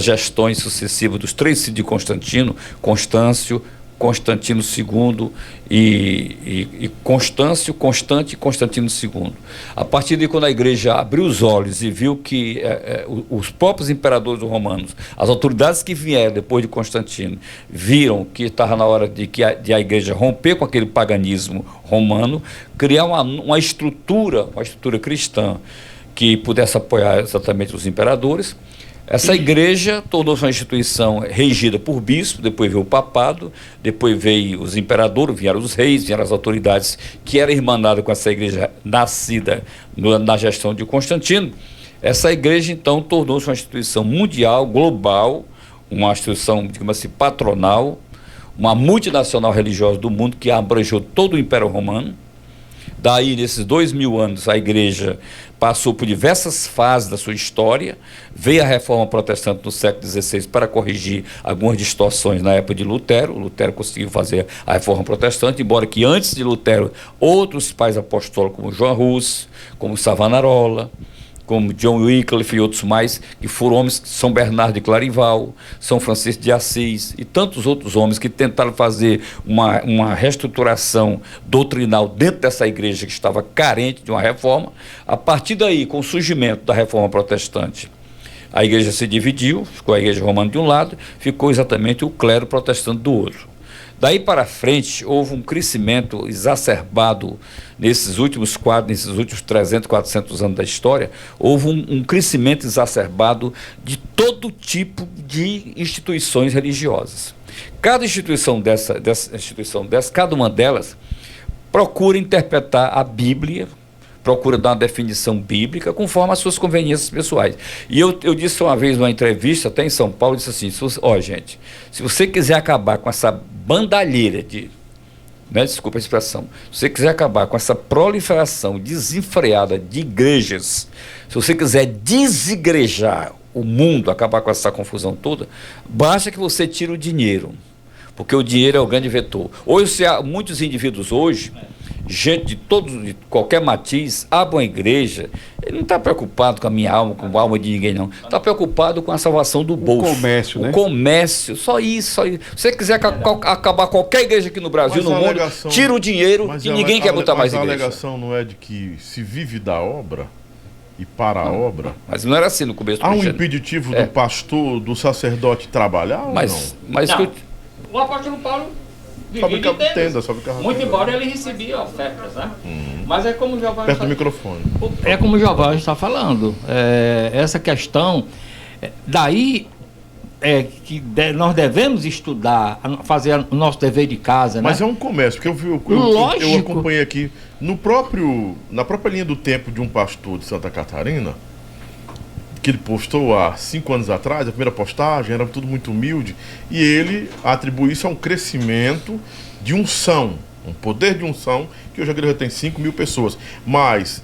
gestões sucessivas dos 3 filhos de Constantino, Constâncio, Constantino II e Constâncio, Constante e Constantino II. A partir de quando a igreja abriu os olhos e viu que os próprios imperadores romanos, as autoridades que vieram depois de Constantino, viram que estava na hora de a igreja romper com aquele paganismo romano, criar uma estrutura cristã que pudesse apoiar exatamente os imperadores. Essa igreja tornou-se uma instituição regida por bispo, depois veio o papado, depois veio os imperadores, vieram os reis, vieram as autoridades que eram irmanadas com essa igreja nascida na gestão de Constantino. Essa igreja, então, tornou-se uma instituição mundial, global, uma instituição, digamos assim, patronal, uma multinacional religiosa do mundo que abrangeu todo o Império Romano. Daí, nesses 2000 anos, a igreja passou por diversas fases da sua história. Veio a reforma protestante no século XVI para corrigir algumas distorções na época de Lutero. Lutero conseguiu fazer a reforma protestante, embora que antes de Lutero, outros pais apostólicos como João Rus, como Savonarola, como John Wycliffe e outros mais, que foram homens, São Bernardo de Clarival, São Francisco de Assis e tantos outros homens que tentaram fazer uma reestruturação doutrinal dentro dessa igreja que estava carente de uma reforma. A partir daí, com o surgimento da reforma protestante, a igreja se dividiu, ficou a igreja romana de um lado, ficou exatamente o clero protestante do outro. Daí para frente, houve um crescimento exacerbado nesses últimos 300, 400 anos da história, houve um crescimento exacerbado de todo tipo de instituições religiosas. Cada instituição dessa, cada uma delas, procura interpretar a Bíblia, procura dar uma definição bíblica conforme as suas conveniências pessoais. E eu disse uma vez numa entrevista, até em São Paulo, disse assim, gente, se você quiser acabar com essa bandalheira desculpa a expressão, se você quiser acabar com essa proliferação desenfreada de igrejas, se você quiser desigrejar o mundo, acabar com essa confusão toda, basta que você tire o dinheiro, porque o dinheiro é o grande vetor. Hoje, muitos indivíduos hoje, gente de qualquer matiz, abre uma igreja, ele não está preocupado com a minha alma, com a alma de ninguém, não. Está preocupado com a salvação do bolso. O comércio, né? O comércio, só isso, só isso. Se você quiser acabar qualquer igreja aqui no Brasil, no mundo, tira o dinheiro e ninguém quer botar mais igreja. Mas a alegação não é de que se vive da obra e para a obra? Mas não era assim no começo do Há um impeditivo do pastor, do sacerdote trabalhar ou não? O apóstolo Paulo fabrica tenda, muito embora ele recebia ofertas, né? Mas é como o Giovanni perto do microfone. É como o Giovanni está falando. Essa questão, daí que nós devemos estudar, fazer o nosso dever de casa, mas né? é um comércio, porque eu acompanhei aqui na própria linha do tempo de um pastor de Santa Catarina, que ele postou há 5 anos atrás, a primeira postagem, era tudo muito humilde, e ele atribui isso a um crescimento de unção, um poder de unção, que hoje a igreja tem 5.000 pessoas, mas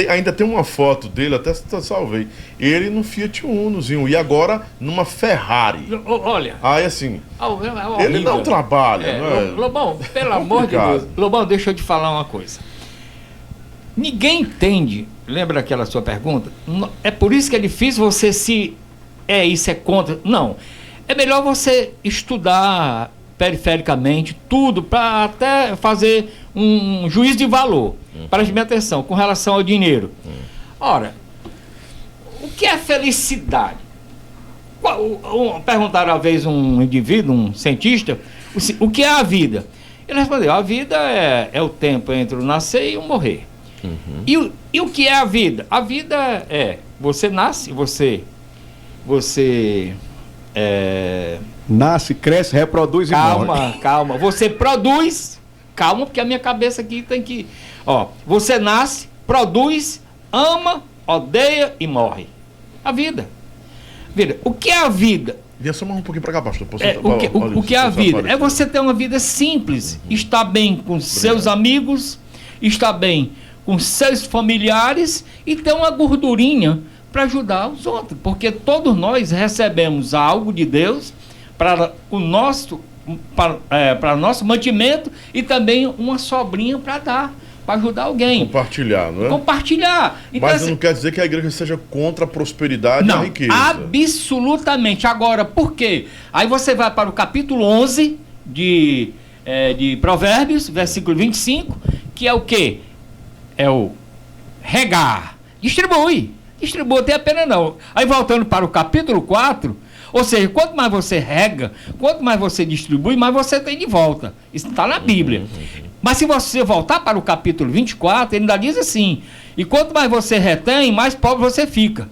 ainda tem uma foto dele, até salvei, ele no Fiat Unozinho, e agora numa Ferrari. Olha, aí assim, ele não trabalha, não é? Lobão, pelo amor de Deus, Lobão, deixa eu te falar uma coisa, ninguém entende. Lembra aquela sua pergunta? É por isso que é difícil você isso é contra. Não. É melhor você estudar perifericamente tudo para até fazer um juízo de valor. Preste minha atenção com relação ao dinheiro. Ora, o que é felicidade? Perguntaram uma vez um indivíduo, um cientista, o que é a vida? Ele respondeu, a vida é o tempo entre o nascer e o morrer. E o que é a vida? A vida você nasce, você nasce, cresce, reproduz e morre. Calma, você produz, porque a minha cabeça aqui tem que, você nasce, produz, ama, odeia e morre. A vida. O que é a vida? Ia só mais um pouquinho para cá, pastor. O que é a vida? É você ter uma vida simples, estar bem com seus amigos, estar bem com seus familiares e ter uma gordurinha para ajudar os outros, porque todos nós recebemos algo de Deus para o nosso mantimento e também uma sobrinha para dar, para ajudar alguém. Compartilhar, não é? Compartilhar. Então, mas não quer dizer que a igreja seja contra a prosperidade e a riqueza. Absolutamente. Agora, por quê? Aí você vai para o capítulo 11 de Provérbios, versículo 25, que é o quê? É o regar. Distribui, tem a pena não. Aí voltando para o capítulo 4, ou seja, quanto mais você rega, quanto mais você distribui, mais você tem de volta. Isso está na Bíblia. Mas se você voltar para o capítulo 24, ele ainda diz assim, e quanto mais você retém, mais pobre você fica.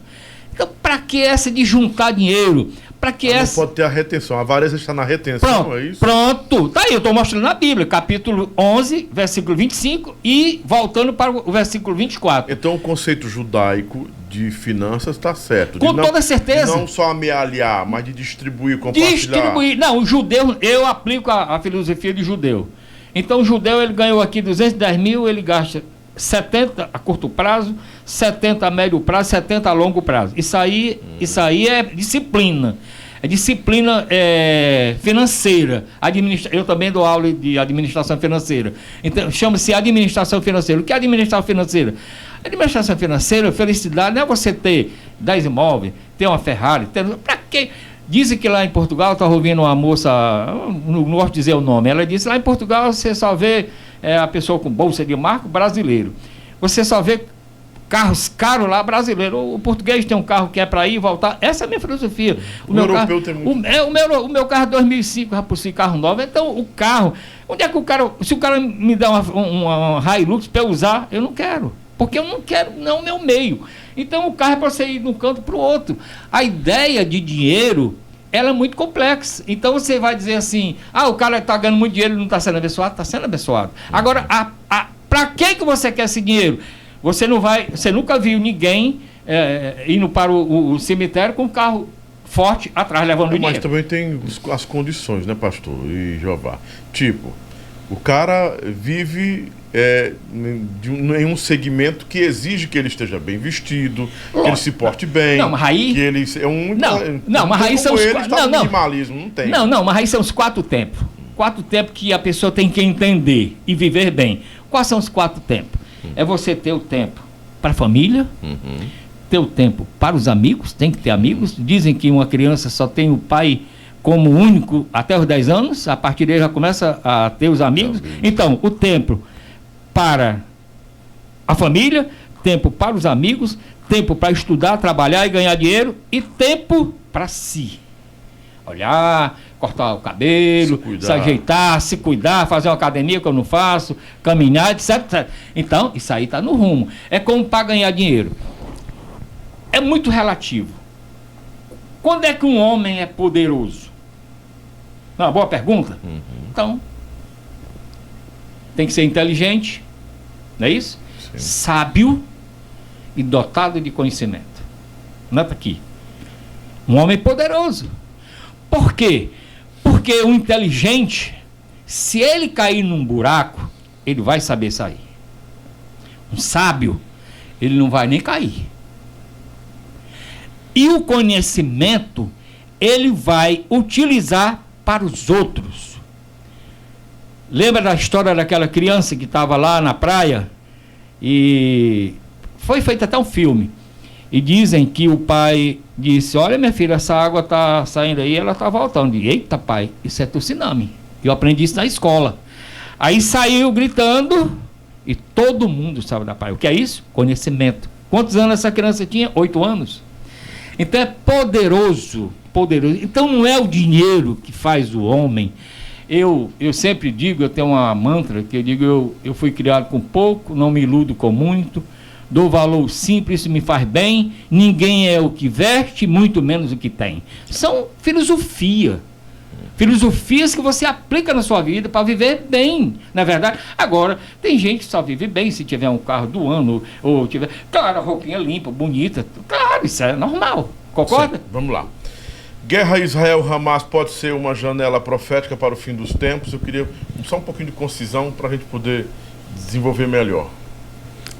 Então, para que essa de juntar dinheiro? Para que essa... Não pode ter a retenção, a avareza está na retenção, é isso? Pronto, tá aí, eu estou mostrando na Bíblia, capítulo 11, versículo 25 e voltando para o versículo 24. Então o conceito judaico de finanças está certo. Com toda certeza. De não só amealhar, mas de distribuir, compartilhar. Não, o judeu, eu aplico a filosofia de judeu. Então o judeu, ele ganhou aqui 210 mil, ele gasta 70 a curto prazo, 70 a médio prazo, 70 a longo prazo. Isso aí é disciplina. É disciplina financeira. Eu também dou aula de administração financeira. Então, chama-se administração financeira. O que é administração financeira? Administração financeira, felicidade, não é você ter 10 imóveis, ter uma Ferrari, para quê? Dizem que lá em Portugal, eu estava ouvindo uma moça, não gosto de dizer o nome, ela disse, lá em Portugal você só vê a pessoa com bolsa de marca brasileiro. Você só vê carros caros lá brasileiros. O português tem um carro que é para ir e voltar. Essa é a minha filosofia. O meu europeu carro, tem muito. o meu carro é 2005, já possui carro novo. Então, o carro... Onde é que o cara... Se o cara me dá uma Hilux para eu usar, eu não quero. Porque eu não quero, não é o meu meio. Então, o carro é para você ir de um canto para o outro. A ideia de dinheiro, ela é muito complexa. Então, você vai dizer assim, o cara está ganhando muito dinheiro e não está sendo abençoado? Está sendo abençoado. Agora, para que você quer esse dinheiro? Você nunca viu ninguém indo para o cemitério com um carro forte atrás levando dinheiro. Mas também tem as condições, né, pastor e Jeová? Tipo, o cara vive em um segmento que exige que ele esteja bem vestido, que ele se porte bem, não, mas aí, que ele é um... Não, mas aí são os... minimalismo, não tem. Não, mas aí são os 4 tempos. 4 tempos que a pessoa tem que entender e viver bem. Quais são os 4 tempos? É você ter o tempo para a família, ter o tempo para os amigos, tem que ter amigos. Dizem que uma criança só tem o pai como único até os 10 anos, a partir dele já começa a ter os amigos. Então, o tempo para a família, tempo para os amigos, tempo para estudar, trabalhar e ganhar dinheiro, e tempo para si. Olhar, cortar o cabelo, se ajeitar, se cuidar, fazer uma academia que eu não faço, caminhar, etc. Então, isso aí está no rumo. É como para ganhar dinheiro. É muito relativo. Quando é que um homem é poderoso? Uma boa pergunta? Então, tem que ser inteligente, não é isso? Sim. Sábio e dotado de conhecimento. Nota aqui. Um homem poderoso. Por quê? Porque o inteligente, se ele cair num buraco, ele vai saber sair. Um sábio, ele não vai nem cair. E o conhecimento, ele vai utilizar para os outros. Lembra da história daquela criança que estava lá na praia? E foi feito até um filme. E dizem que o pai disse, olha minha filha, essa água está saindo aí, ela está voltando. E, eita pai, isso é tsunami. Eu aprendi isso na escola. Aí saiu gritando e todo mundo saiu da praia. O que é isso? Conhecimento. Quantos anos essa criança tinha? 8 anos. Então é poderoso, poderoso. Então não é o dinheiro que faz o homem. Eu sempre digo, eu tenho uma mantra que eu digo, eu fui criado com pouco, não me iludo com muito. Dou valor simples, isso me faz bem. Ninguém é o que veste, muito menos o que tem. São filosofia. Filosofias que você aplica na sua vida para viver bem, na é verdade. Agora, tem gente que só vive bem se tiver um carro do ano, ou tiver... Claro, a roupinha limpa, bonita. Claro, isso é normal. Concorda? Sim, vamos lá. Guerra Israel-Hamas pode ser uma janela profética para o fim dos tempos. Eu queria só um pouquinho de concisão para a gente poder desenvolver melhor.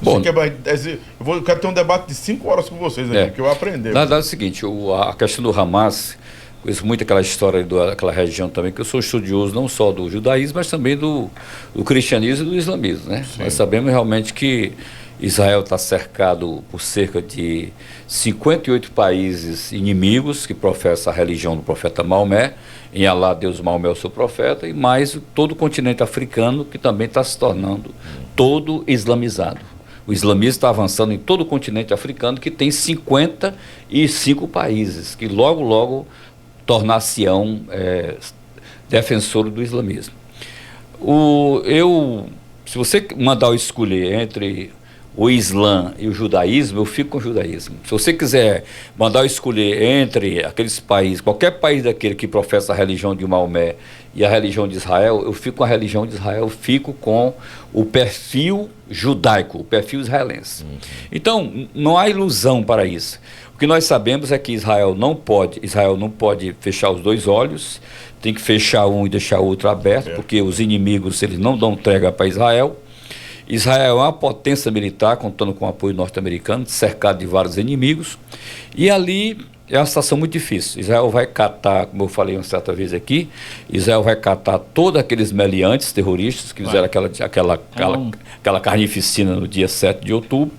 Bom, eu quero ter um debate de 5 horas com vocês aqui, que eu aprendi. Na verdade é o seguinte, a questão do Hamas, conheço muito aquela história daquela região também, que eu sou estudioso não só do judaísmo, mas também do cristianismo e do islamismo, né? Nós sabemos realmente que Israel está cercado por cerca de 58 países inimigos que professam a religião do profeta Maomé. Em Alá, Deus, Maomé é o seu profeta, e mais todo o continente africano que também está se tornando todo islamizado. O islamismo está avançando em todo o continente africano, que tem 55 países, que logo tornar-se-ão defensor do islamismo. Se você mandar eu escolher entre o Islã e o judaísmo, eu fico com o judaísmo. Se você quiser mandar eu escolher entre aqueles países, qualquer país daquele que professa a religião de Maomé e a religião de Israel, eu fico com a religião de Israel, eu fico com o perfil judaico, o perfil israelense. Então, não há ilusão para isso. O que nós sabemos é que Israel não pode fechar os 2 olhos, tem que fechar um e deixar o outro aberto, porque os inimigos, eles não dão trégua para Israel. Israel é uma potência militar, contando com o apoio norte-americano, cercado de vários inimigos, e ali é uma situação muito difícil. Israel vai catar, como eu falei uma certa vez aqui, Israel vai catar todos aqueles meliantes terroristas que fizeram aquela carnificina no dia 7 de outubro.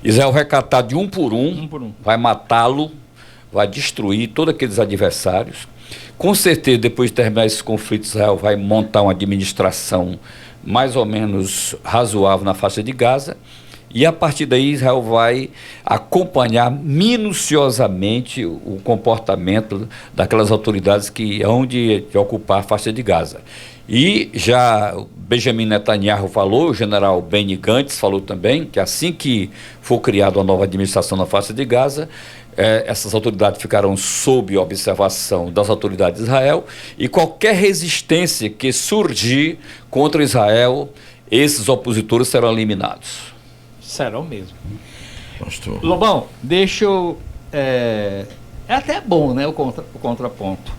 Israel vai catar de um por um. Vai matá-lo, vai destruir todos aqueles adversários. Com certeza, depois de terminar esse conflito, Israel vai montar uma administração mais ou menos razoável na faixa de Gaza. E a partir daí Israel vai acompanhar minuciosamente o comportamento daquelas autoridades que hão de ocupar a faixa de Gaza. E já Benjamin Netanyahu falou, o general Benny Gantz falou também, que assim que for criada uma nova administração na faixa de Gaza, essas autoridades ficarão sob observação das autoridades de Israel, e qualquer resistência que surgir contra Israel, esses opositores serão eliminados. Serão mesmo. Pastor. Lobão, deixa eu... É até bom, né, o contraponto.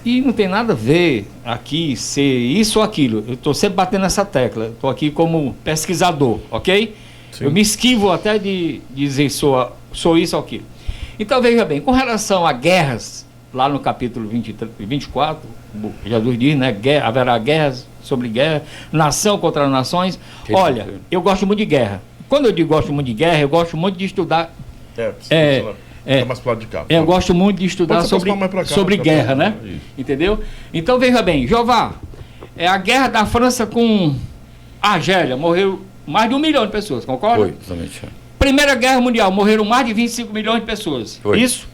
E não tem nada a ver aqui ser isso ou aquilo. Eu estou sempre batendo nessa tecla. Estou aqui como pesquisador, ok? Sim. Eu me esquivo até de dizer sou isso ou aquilo. Então, veja bem, com relação a guerras, lá no capítulo 24, Jesus diz, né, haverá guerras sobre guerra, nação contra nações. Olha, eu gosto muito de guerra. Quando eu digo gosto muito de guerra, eu gosto muito de estudar... mais pro lado de cá. Eu gosto muito de estudar sobre guerra, né? Isso. Entendeu? Então, veja bem, Jeová, a guerra da França com a Argélia, morreu mais de 1 milhão de pessoas, concorda? Foi, exatamente. Primeira Guerra Mundial, morreram mais de 25 milhões de pessoas. Foi. Isso?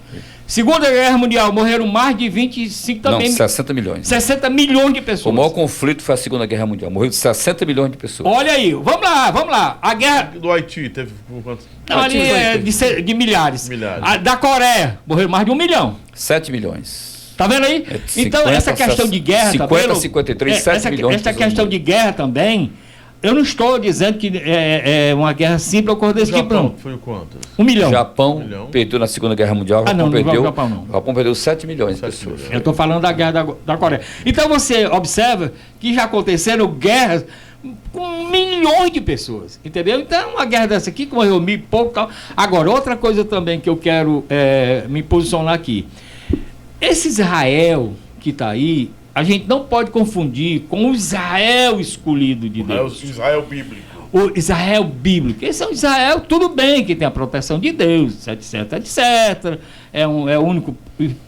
Segunda Guerra Mundial, morreram mais de 25 também... Não, 60 milhões. 60 milhões de pessoas. O maior conflito foi a Segunda Guerra Mundial. Morreu 60 milhões de pessoas. Olha aí, vamos lá. A guerra... Do Haiti, teve quantos? Não, ali é de milhares. A da Coreia, morreram mais de 1 milhão. 7 milhões. Tá vendo aí? 50, então, essa questão de guerra... 50, 53, 7 milhões. Essa questão de guerra também... Eu não estou dizendo que é uma guerra simples ocorreu desse tipo, não. Foi o quanto? 1 milhão. O Japão perdeu na Segunda Guerra Mundial. O Japão perdeu 7 milhões de pessoas. Eu estou falando da guerra da Coreia. Então você observa que já aconteceram guerras com milhões de pessoas, entendeu? Então uma guerra dessa aqui, que morreu mil e pouco e tal. Agora, outra coisa também que eu quero me posicionar aqui. Esse Israel que está aí, a gente não pode confundir com o Israel escolhido de Deus. Israel bíblico. O Israel bíblico. Esse é o Israel, tudo bem, que tem a proteção de Deus, etc, etc. É o único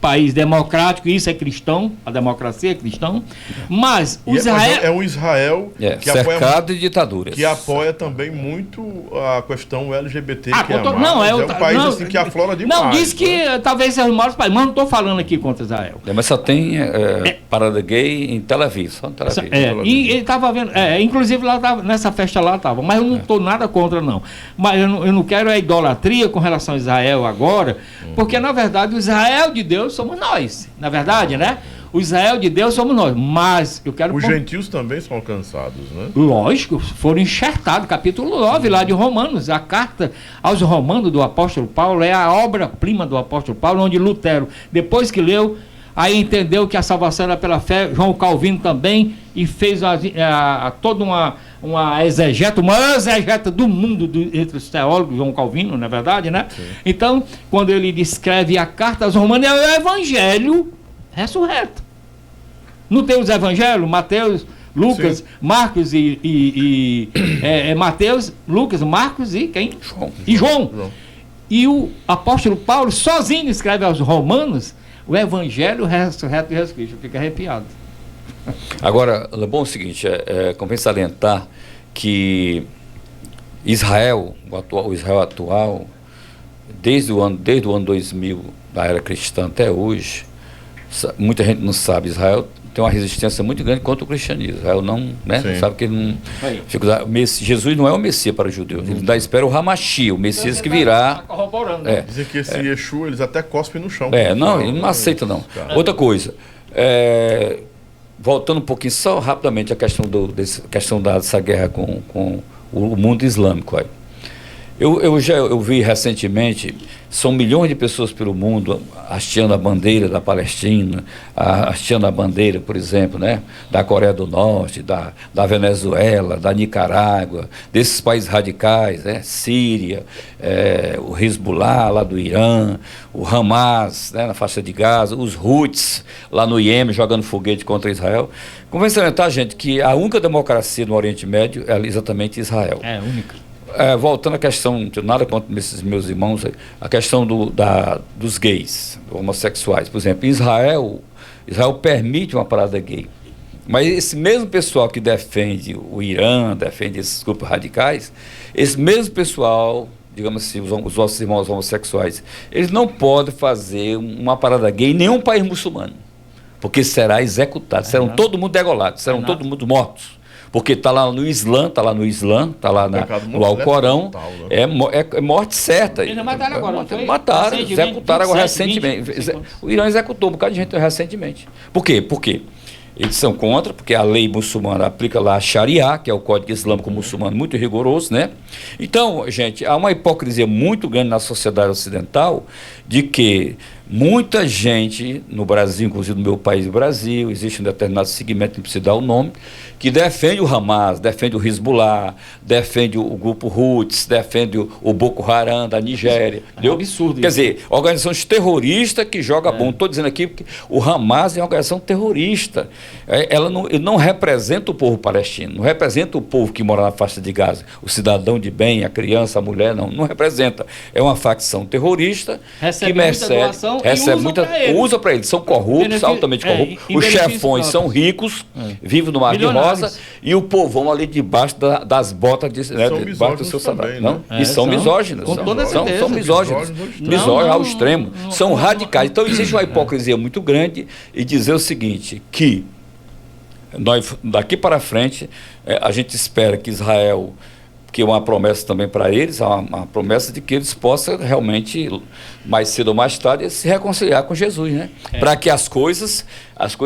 país democrático, isso é cristão, a democracia é cristão. Mas o Israel... É um Israel que cercado de ditaduras. Que apoia também muito a questão LGBT, é um país assim, que aflora demais. Não, diz que talvez seja o maior país, mas não estou falando aqui contra Israel. Mas só tem parada gay em Tel Aviv, só em Tel Aviv. E ele estava vendo, inclusive lá nessa festa lá estava, mas eu não estou nada contra não. Mas eu não quero a idolatria com relação a Israel agora, porque na verdade o Israel de Deus somos nós, na verdade, né? O Israel de Deus somos nós, mas eu quero... Os gentios também são alcançados, né? Lógico, foram enxertados, capítulo 9 lá de Romanos, a carta aos Romanos do apóstolo Paulo é a obra-prima do apóstolo Paulo, onde Lutero, depois que leu, aí entendeu que a salvação era pela fé, João Calvino também, e fez toda uma exegeta, uma exegeta do mundo entre os teólogos, João Calvino, na verdade, né? Sim. Então, quando ele descreve a carta aos Romanos, é o evangelho ressurreto. Não tem os evangelhos, Mateus, Lucas, sim, Marcos Mateus, Lucas, Marcos e quem? João. E o apóstolo Paulo sozinho escreve aos Romanos o evangelho ressurreto de Jesus Cristo. Fica arrepiado. Agora, é bom o seguinte, convém salientar que Israel, o Israel atual, desde o ano 2000, da era cristã até hoje, muita gente não sabe, Israel tem uma resistência muito grande contra o cristianismo. Israel não, né? Sabe que ele não... Jesus não é o Messias para os judeus. Ele ainda espera o Hamashi, o Messias que virá. Tá corroborando. Dizem que esse Yeshua, eles até cospem no chão. Não, ele não aceita não. Outra coisa, voltando um pouquinho, só rapidamente a questão dessa guerra com o mundo islâmico. Eu vi recentemente, são milhões de pessoas pelo mundo hasteando a bandeira da Palestina, hasteando a bandeira, por exemplo, né, da Coreia do Norte, da Venezuela, da Nicarágua, desses países radicais, né, Síria, o Hezbollah lá do Irã, o Hamas, né, na faixa de Gaza, os Houthis lá no Iêmen jogando foguete contra Israel. Convém salientar, gente, que a única democracia no Oriente Médio é exatamente Israel. É a única. Voltando à questão, não tenho nada contra esses meus irmãos, a questão dos gays, homossexuais. Por exemplo, Israel permite uma parada gay. Mas esse mesmo pessoal que defende o Irã, defende esses grupos radicais, esse mesmo pessoal, digamos assim, os nossos irmãos homossexuais, eles não podem fazer uma parada gay em nenhum país muçulmano, porque será executado, serão todo mundo degolados, serão todo mundo mortos. Porque está lá no Islã, está lá no Alcorão, é morte certa. Eles mataram agora, mataram, executaram agora recentemente. O Irã executou um bocado de gente recentemente. Por quê? Porque eles são contra, porque a lei muçulmana aplica lá a Sharia, que é o Código Islâmico Muçulmano muito rigoroso, né? Então, gente, há uma hipocrisia muito grande na sociedade ocidental de que muita gente no Brasil, inclusive no meu país, o Brasil, existe um determinado segmento, não precisa dar o nome, que defende o Hamas, defende o Hezbollah, defende o grupo Houthis, defende o Boko Haram da Nigéria. É um absurdo isso. Quer dizer, organizações terroristas que jogam bomba. Estou dizendo aqui porque o Hamas é uma organização terrorista. Ele não representa o povo palestino, não representa o povo que mora na faixa de Gaza, o cidadão de bem, a criança, a mulher, não representa. É uma facção terrorista que usa para eles. São corruptos, altamente corruptos. Os chefões são ricos, vivem no Mar de Rosa, e o povão ali debaixo das botas debaixo do seu salário. E são misóginos. São misóginos. Misóginos ao extremo. São radicais. Então existe uma hipocrisia muito grande e dizer o seguinte, que nós, daqui para frente, a gente espera que Israel, que é uma promessa também para eles, uma promessa de que eles possam realmente, mais cedo ou mais tarde, se reconciliar com Jesus, né? Para que as coisas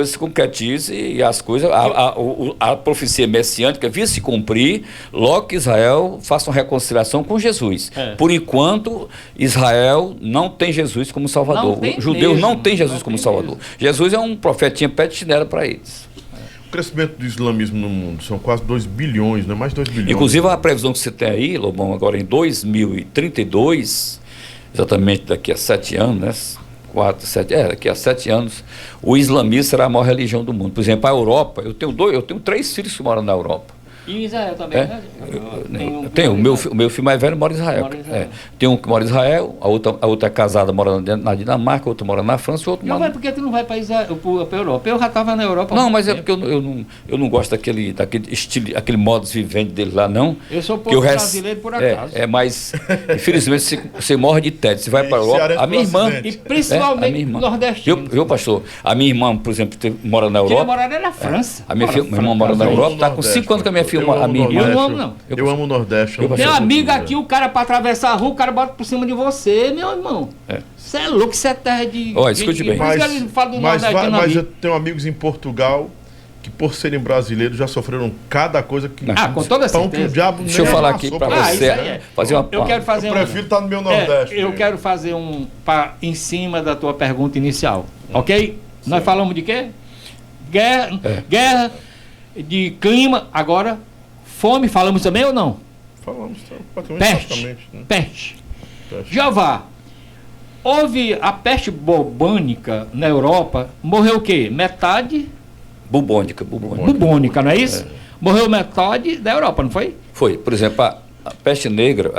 se concretizem e as coisas, a profecia messiânica via se cumprir, logo que Israel faça uma reconciliação com Jesus. Por enquanto, Israel não tem Jesus como Salvador. Os judeus não têm Jesus como Salvador. Jesus é um profetinha pé de chinelo para eles. O crescimento do islamismo no mundo são quase 2 bilhões, não é mais 2 bilhões. Inclusive a previsão que você tem aí, Lobão, agora em 2032, exatamente daqui a 7 anos, né? Daqui a 7 anos, o islamismo será a maior religião do mundo. Por exemplo, a Europa, eu tenho 3 filhos que moram na Europa. E em Israel também, né? O meu filho mais velho mora em Israel. Tem um que mora em Israel, a outra é casada, mora na Dinamarca, a outra mora na França, o outro mora... Mas por que tu não vai para a Europa? Eu já estava na Europa. Não, mas é porque eu não gosto daquele estilo, aquele modus vivendi dele lá, não. Eu sou povo brasileiro por acaso. Mas, infelizmente, você morre de tédio. Você vai para a Europa, a minha irmã... E principalmente nordestino. Viu, pastor? A minha irmã, por exemplo, mora na Europa. Queria morar na França. A minha irmã mora na Europa, está com 5 anos com a minha filha. Eu não amo, não. Eu amo o Nordeste. Meu amigo aqui, o cara para atravessar a rua, o cara bota por cima de você, meu irmão. Você é louco, você é terra de... Escute bem. Mas eu tenho amigos em Portugal que, por serem brasileiros, já sofreram cada coisa que... com toda certeza. Que o diabo Deixa eu falar aqui para você. Fazer uma... Eu prefiro estar no meu Nordeste. Eu quero fazer em cima da tua pergunta inicial. Ok? Nós falamos de quê? Guerra, de clima, agora... Fome, falamos também ou não? Falamos, peste. Jeová, houve a peste bubônica na Europa, morreu o quê? Metade? Bubônica, não é isso? Morreu metade da Europa, não foi? Foi, por exemplo, a peste negra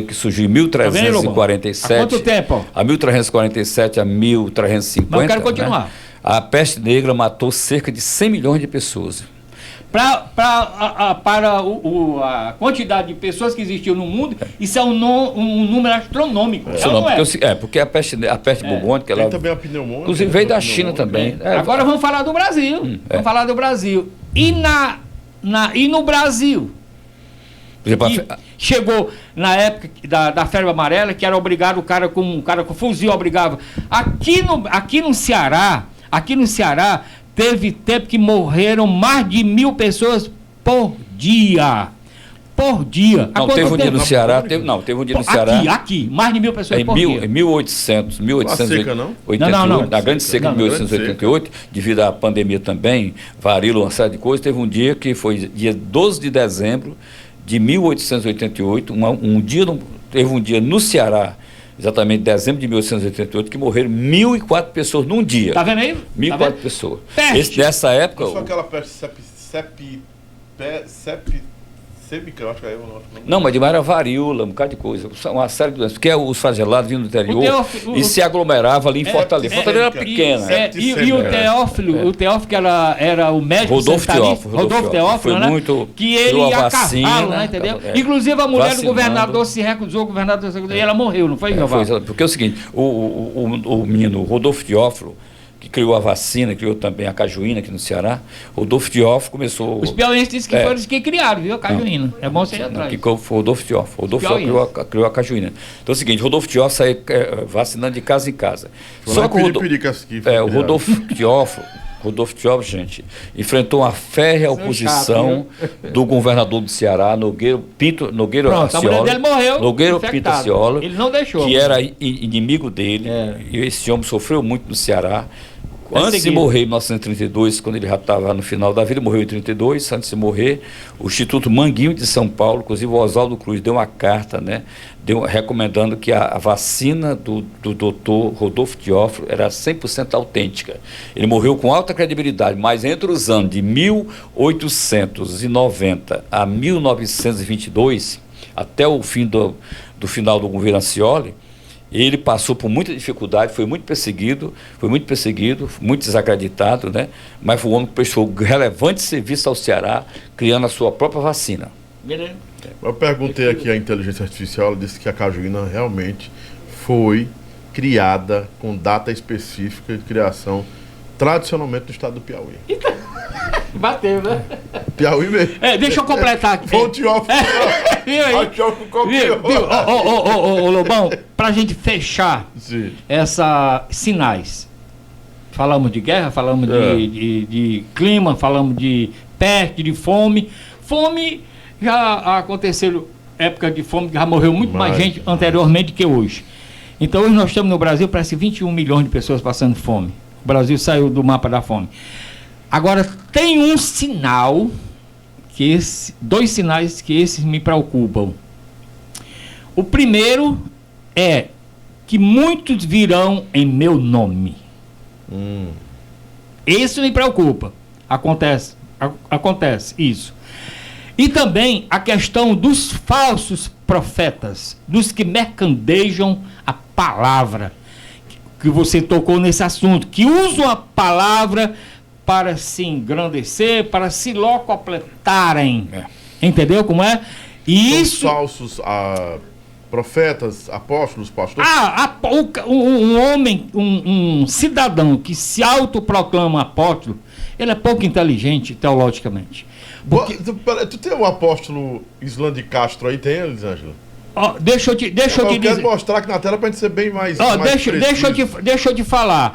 que surgiu em 1347. Há quanto tempo? A 1347 a 1350. Mas eu quero continuar. Né? A peste negra matou cerca de 100 milhões de pessoas. Para a quantidade de pessoas que existiam no mundo, isso é um número astronômico. Porque a peste bubônica... Tem também a pneumonia. Inclusive veio da China também. Agora vamos falar do Brasil. Vamos falar do Brasil. E no Brasil? Por exemplo, chegou na época da febre amarela, que era obrigado o cara com fuzil, obrigava. Aqui no Ceará, teve tempo que morreram mais de 1.000 pessoas por dia. por dia. Não, teve um dia no Ceará, teve um dia no Ceará. Aqui, mais de 1.000 pessoas por dia. Em 1888, na grande seca de 1888, devido à pandemia também, varíola, uma série de coisas, teve um dia que foi dia 12 de dezembro de 1888, teve um dia no Ceará, exatamente em dezembro de 1888, que morreram 1.004 pessoas num dia. Tá vendo aí? 1.004 pessoas. Nessa época... Só aquela peste sêmica, eu acho que é o nome. Não, mas demais era varíola, um bocado de coisa, uma série de doenças, porque os flagelados vinham do interior e se aglomeravam ali em Fortaleza. Fortaleza era pequena. E o Teófilo, que era o médico Rodolfo Teófilo, foi né? muito, que ele ia vacina, cavalo, né, entendeu? Inclusive a mulher do governador se recusou, e ela morreu, não foi, Jeová? Porque é o seguinte, o menino Rodolfo Teófilo, que criou a vacina, criou também a cajuína aqui no Ceará. Rodolfo Teófilo começou... Os piauienses dizem que foram eles que criaram, viu, a cajuína. É bom você ir atrás. Que foi Rodolfo Teófilo. Rodolfo Teófilo criou a cajuína. Então é o seguinte, Rodolfo Teófilo saiu vacinando de casa em casa. Só que o Rodolfo Teófilo, gente, enfrentou uma férrea oposição do governador do Ceará, Nogueiro Pinto Pronto, a mulher dele morreu. Nogueiro Pinto Aciola. Ele não deixou. Que era inimigo dele. E esse homem sofreu muito no Ceará. Antes de morrer, em 1932, quando ele já estava no final da vida, morreu em 1932, antes de morrer, o Instituto Manguinho de São Paulo, inclusive o Oswaldo Cruz, deu uma carta, né, recomendando que a vacina do doutor Rodolfo Teófilo era 100% autêntica. Ele morreu com alta credibilidade, mas entre os anos de 1890 a 1922, até o fim do final do governo Accioli, ele passou por muita dificuldade, foi muito perseguido, muito desacreditado, né? Mas foi um homem que prestou relevante serviço ao Ceará, criando a sua própria vacina. Eu perguntei aqui à inteligência artificial, ela disse que a cajuína realmente foi criada com data específica de criação, tradicionalmente no estado do Piauí. Bateu, né? Piauí mesmo. Deixa eu completar aqui. Foi o Teófilo. Ô, Lobão, pra gente fechar essa sinais. Falamos de guerra, falamos de clima, falamos de peste, de fome. Fome, já aconteceu época de fome, já morreu muito mais gente anteriormente que hoje. Então hoje nós estamos no Brasil, parece 21 milhões de pessoas passando fome. O Brasil saiu do mapa da fome. Agora, tem um sinal, dois sinais que esses me preocupam. O primeiro é que muitos virão em meu nome. Isso me preocupa. Acontece isso. E também a questão dos falsos profetas, dos que mercandejam a palavra, que você tocou nesse assunto, que usam a palavra para se engrandecer, para se locupletarem. Entendeu como é? E isso... falsos profetas, apóstolos, pastores? Um homem, um cidadão que se autoproclama apóstolo, ele é pouco inteligente teologicamente. Porque... Tu tem um apóstolo Islã de Castro aí, tem, Elisângela? Deixa eu te dizer. Eu quero mostrar aqui na tela para a gente ser bem mais. Deixa eu te falar.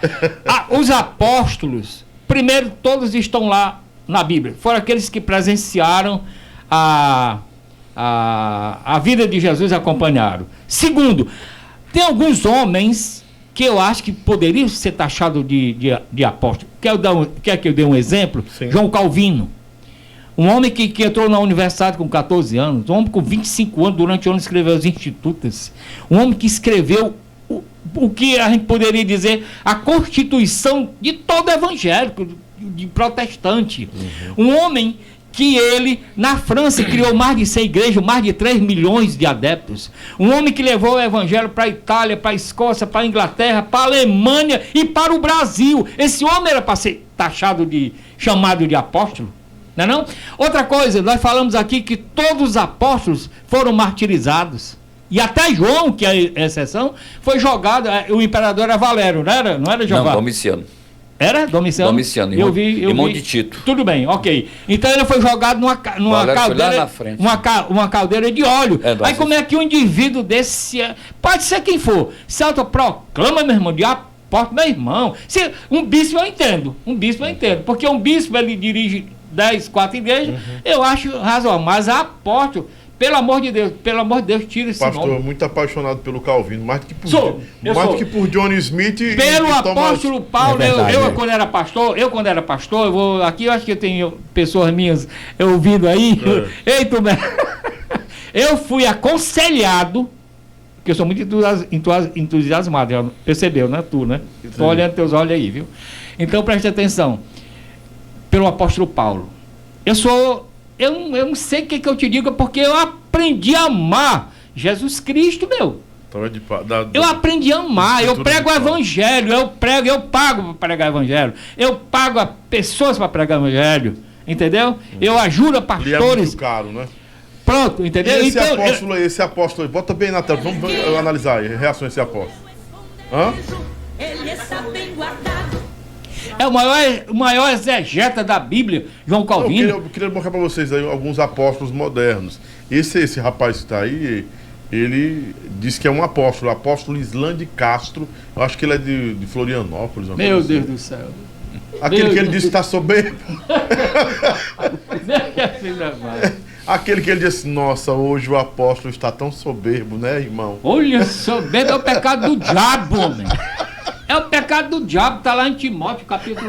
Os apóstolos, primeiro, todos estão lá na Bíblia. Foram aqueles que presenciaram a vida de Jesus e acompanharam. Segundo, tem alguns homens que eu acho que poderiam ser taxados de apóstolo. Quer que eu dê um exemplo? Sim. João Calvino. Um homem que entrou na universidade com 14 anos, um homem com 25 anos, durante o ano escreveu os Institutos, um homem que escreveu o que a gente poderia dizer a constituição de todo evangélico, de protestante. Um homem que ele, na França, criou mais de 100 igrejas, mais de 3 milhões de adeptos. Um homem que levou o evangelho para a Itália, para a Escócia, para a Inglaterra, para a Alemanha e para o Brasil. Esse homem era para ser chamado de apóstolo. Não é não? Outra coisa, nós falamos aqui que todos os apóstolos foram martirizados. E até João, que é a exceção, foi jogado. O imperador era Valério, não era Jeová? Não, Domiciano. Era Domiciano? Domiciano, irmão de Tito. Tudo bem, ok. Então ele foi jogado numa caldeira, lá na frente. uma caldeira de óleo. Aí como é que um indivíduo desse, pode ser quem for, se autoproclama, meu irmão, de apóstolo, meu irmão. Um bispo eu entendo, porque um bispo ele dirige 10, 4 igrejas, eu acho razoável, mas apóstolo, Pelo amor de Deus, tira esse Pastor, nome. muito apaixonado pelo Calvino, mais do que por, Eu mais sou. do que por Johnny Smith e Pelo Thomas. apóstolo Paulo, É verdade, eu é. quando era pastor, aqui eu acho que eu tenho pessoas minhas ouvindo aí. Ei, Tomé, eu fui aconselhado, porque eu sou muito entusiasmado, já percebeu, né? Tu, né? Tô olhando teus olhos aí, viu? Então preste atenção. Pelo apóstolo Paulo. Eu não sei o que eu te digo, porque eu aprendi a amar Jesus Cristo, meu. Então é Eu aprendi a amar, eu prego o evangelho, eu pago para pregar o evangelho, eu pago a pessoas para pregar o evangelho, entendeu? Eu ajudo Ele é pastores. muito caro, né? Pronto, entendeu? E esse Então, apóstolo aí, bota bem na tela, vamos analisar aí, reação a esse apóstolo. Hã? Ele está bem guardado. é o maior exegeta da Bíblia, João Calvino. Eu queria mostrar para vocês aí alguns apóstolos modernos. Esse rapaz que está aí, ele diz que é um apóstolo, o apóstolo Islande Castro. Eu acho que ele é de Florianópolis. uma Meu coisa Deus assim. do céu. Aquele Deus que ele do disse que está soberbo. Aquele que ele disse, nossa, hoje o apóstolo está tão soberbo, né, irmão? Olha, soberbo é o pecado do diabo, homem. É o pecado do diabo, está lá em Timóteo, capítulo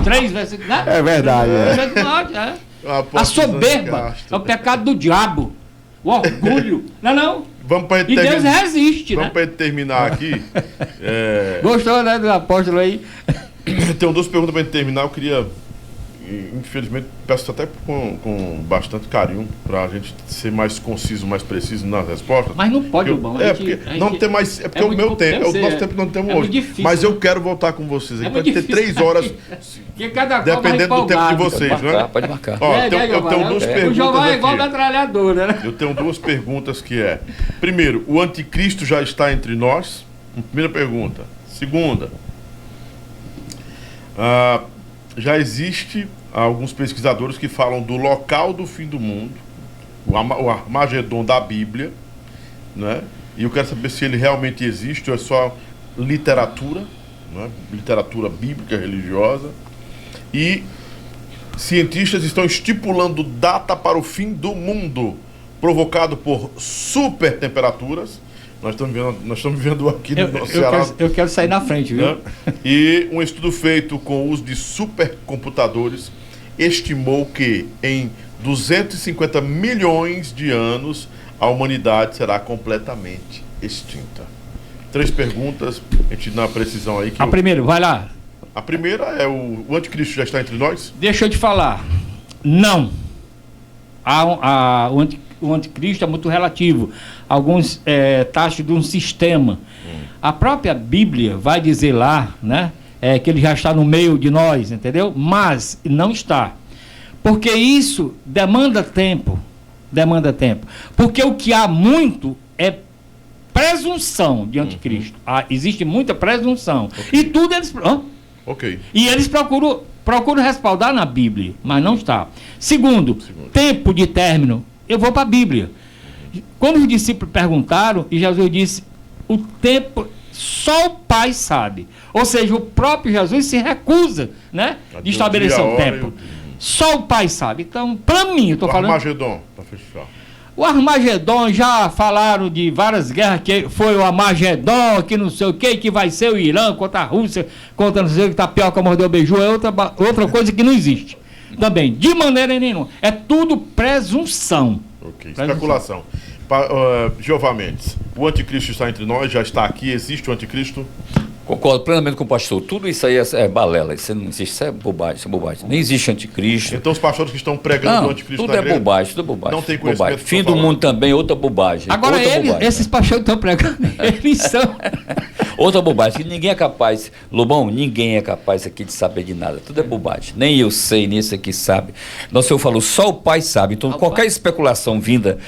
3, versículo. Né? É verdade, é. O A apóstolo soberba Islande Castro. é o pecado do diabo. O orgulho. Não? Vamos para E Deus resiste, Vamos né? para terminar aqui. Gostou, né, do apóstolo aí? Tenho duas perguntas para terminar. Eu queria, infelizmente, peço até com bastante carinho para a gente ser mais conciso, mais preciso nas respostas. Mas não pode, Porque Rubão. porque não tem mais. É porque o meu tempo, o nosso tempo não temos é muito hoje. difícil, Mas né? eu quero voltar com vocês. É Aí muito pode ter difícil. 3 horas, Porque cada qual vai dependendo do tempo de empolgado. vocês, né? Pode marcar. Ó, É, eu tenho duas perguntas. O João é igual aqui. metralhadora, né? Eu tenho duas perguntas que é: primeiro, o anticristo já está entre nós? Primeira pergunta. Segunda, já existe alguns pesquisadores que falam do local do fim do mundo, o Armagedon da Bíblia, né? E eu quero saber se ele realmente existe ou é só literatura, né? Literatura bíblica, religiosa. E cientistas estão estipulando data para o fim do mundo, provocado por super temperaturas. Nós estamos vivendo aqui no nosso Ceará. Eu quero sair na frente, viu? Né? E um estudo feito com o uso de supercomputadores estimou que em 250 milhões de anos a humanidade será completamente extinta. 3 perguntas, a gente dá uma precisão aí. A primeira, vai lá. A primeira é o anticristo já está entre nós? Deixa eu te falar. Não. O anticristo é muito relativo. Alguns taxam de um sistema. A própria Bíblia vai dizer lá, né, que ele já está no meio de nós, entendeu? Mas não está. Porque isso demanda tempo. Porque o que há muito é presunção de anticristo. Existe muita presunção. Okay. E tudo eles... Ok. E eles procuram respaldar na Bíblia, mas não está. Segundo, tempo de término. Eu vou para a Bíblia. Quando os discípulos perguntaram, e Jesus disse, o tempo só o Pai sabe. Ou seja, o próprio Jesus se recusa, né, de estabelecer um tempo. Só o Pai sabe. Então, para mim, eu estou falando... Armagedon, para fechar. O Armagedon, já falaram de várias guerras, que foi o Armagedon, que não sei o que vai ser o Irã contra a Rússia, contra não sei o que, tapioca mordeu beiju, é outra coisa que não existe. Também, de maneira nenhuma. É tudo presunção. Ok, especulação. Jeová Mendes, o anticristo está entre nós, já está aqui, existe o anticristo? Concordo plenamente com o pastor. Tudo isso aí é balela, isso não existe, isso é bobagem, Nem existe anticristo. Então os pastores que estão pregando o anticristo tudo é bobagem, tudo é bobagem. Não tem conhecimento. Fim do mundo também, outra bobagem. Agora esses pastores estão pregando, eles são... Outra bobagem, que ninguém é capaz, Lobão, ninguém é capaz aqui de saber de nada. Tudo é bobagem. Nem eu sei, nem esse aqui sabe. Nosso Senhor falou, só o Pai sabe. Então, qualquer especulação vinda,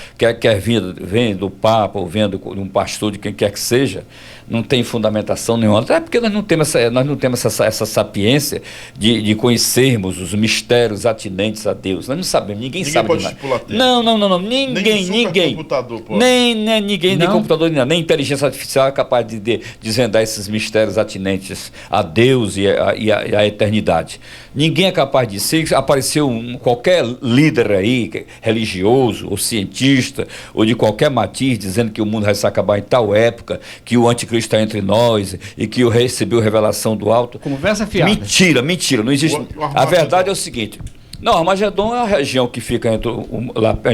vem do Papa, ou vem de um pastor, de quem quer que seja, não tem fundamentação nenhuma. Até porque nós não temos essa sapiência de conhecermos os mistérios atinentes a Deus. Nós não sabemos, ninguém sabe pode de nada. estipular tempo. Não, ninguém. Computador, pô. Nem computador, nem inteligência artificial é capaz de desvendar esses mistérios atinentes a Deus e a eternidade. Ninguém é capaz disso. Se apareceu qualquer líder aí, religioso ou cientista, ou de qualquer matiz, dizendo que o mundo vai se acabar em tal época, que o anticristo está entre nós e que recebeu revelação do alto. Conversa fiada. Mentira, não existe. A verdade é o seguinte. Não, Armagedon é a região que fica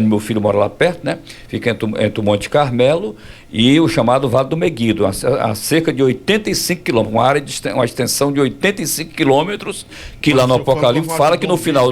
meu filho mora lá perto, né? Fica entre o Monte Carmelo e o chamado Vale do Meguido, a cerca de 85 quilômetros, uma extensão de 85 quilômetros, que lá no Apocalipse fala que no final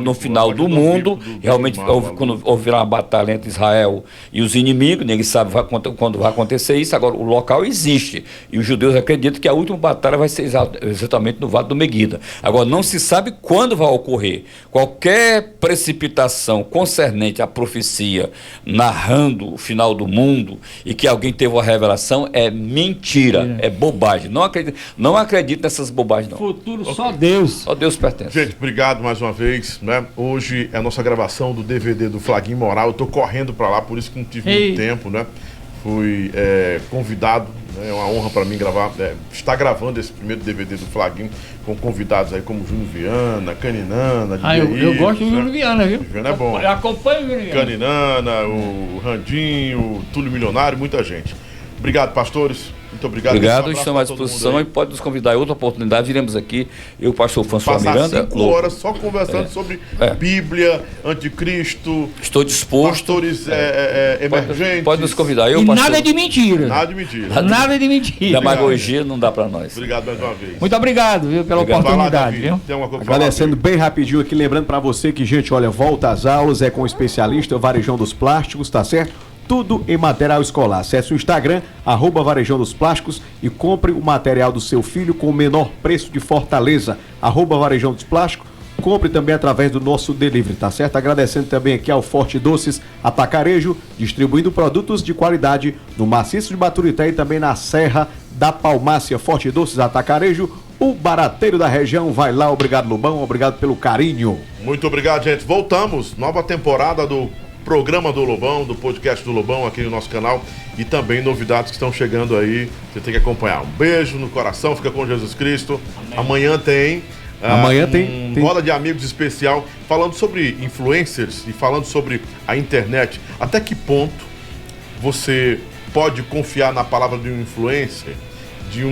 do mundo, realmente quando houver uma batalha entre Israel e os inimigos, ninguém sabe quando vai acontecer isso. Agora, o local existe, e os judeus acreditam que a última batalha vai ser exatamente no Vale do Meguido. Agora, não se sabe quando vai ocorrer. Qualquer precipitação concernente à profecia, narrando o final do mundo, e que alguém teve uma revelação, é mentira, é bobagem. Não acredito nessas bobagens, não. Futuro só Deus. Só Deus pertence. Gente, obrigado mais uma vez, né? Hoje é a nossa gravação do DVD do Flaguinho Moral. Eu tô correndo para lá, por isso que não tive muito tempo, né? Fui convidado, né? É uma honra para mim estar gravando esse primeiro DVD do Flaguinho com convidados aí como Júnior Viana, Caninana. Eu gosto do Júnior Viana, viu? Viana é bom. Eu acompanho o Júnior Viana. Caninana, o Randinho, o Túlio Milionário, muita gente. Obrigado, pastores. Muito obrigado. Obrigado, estamos à disposição e pode nos convidar em outra oportunidade. Iremos aqui, eu, o pastor François Miranda. 5 horas só conversando sobre Bíblia, Anticristo. Estou disposto. Pastores emergentes. Pode nos convidar. E nada de mentira. Nada de mentira. Nada de mentira. Demagogia não dá para nós. Obrigado mais uma vez. Muito obrigado, viu, pela oportunidade. Viu? Tem uma coisa Agradecendo bem rapidinho aqui, lembrando para você que, gente, olha, volta às aulas, é com o especialista Varejão dos Plásticos, tá certo? Tudo em material escolar. Acesse o Instagram, @Varejão dos Plásticos, e compre o material do seu filho com o menor preço de Fortaleza, @Varejão dos Plásticos. Compre também através do nosso delivery, tá certo? Agradecendo também aqui ao Forte Doces Atacarejo, distribuindo produtos de qualidade no Maciço de Baturité e também na Serra da Palmácia. Forte Doces Atacarejo, o barateiro da região. Vai lá, obrigado Lobão, obrigado pelo carinho. Muito obrigado, gente. Voltamos, nova temporada do programa do Lobão, do podcast do Lobão aqui no nosso canal, e também novidades que estão chegando aí, você tem que acompanhar. Um beijo no coração, fica com Jesus Cristo. Amanhã tem roda de amigos especial, falando sobre influencers e falando sobre a internet. Até que ponto você pode confiar na palavra de um influencer, de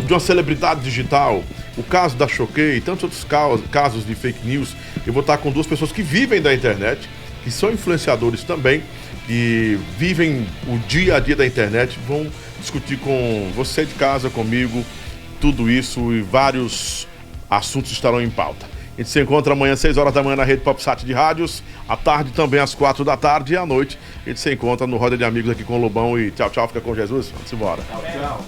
uma celebridade digital? O caso da Choquei e tantos outros casos de fake news. Eu vou estar com duas pessoas que vivem da internet, que são influenciadores também, que vivem o dia a dia da internet. Vão discutir com você de casa, comigo, tudo isso, e vários assuntos estarão em pauta. A gente se encontra amanhã às 6 horas da manhã na Rede PopSat de Rádios, à tarde também às 4 da tarde, e à noite a gente se encontra no Roda de Amigos aqui com o Lobão. E tchau, tchau, fica com Jesus, vamos embora. Tchau.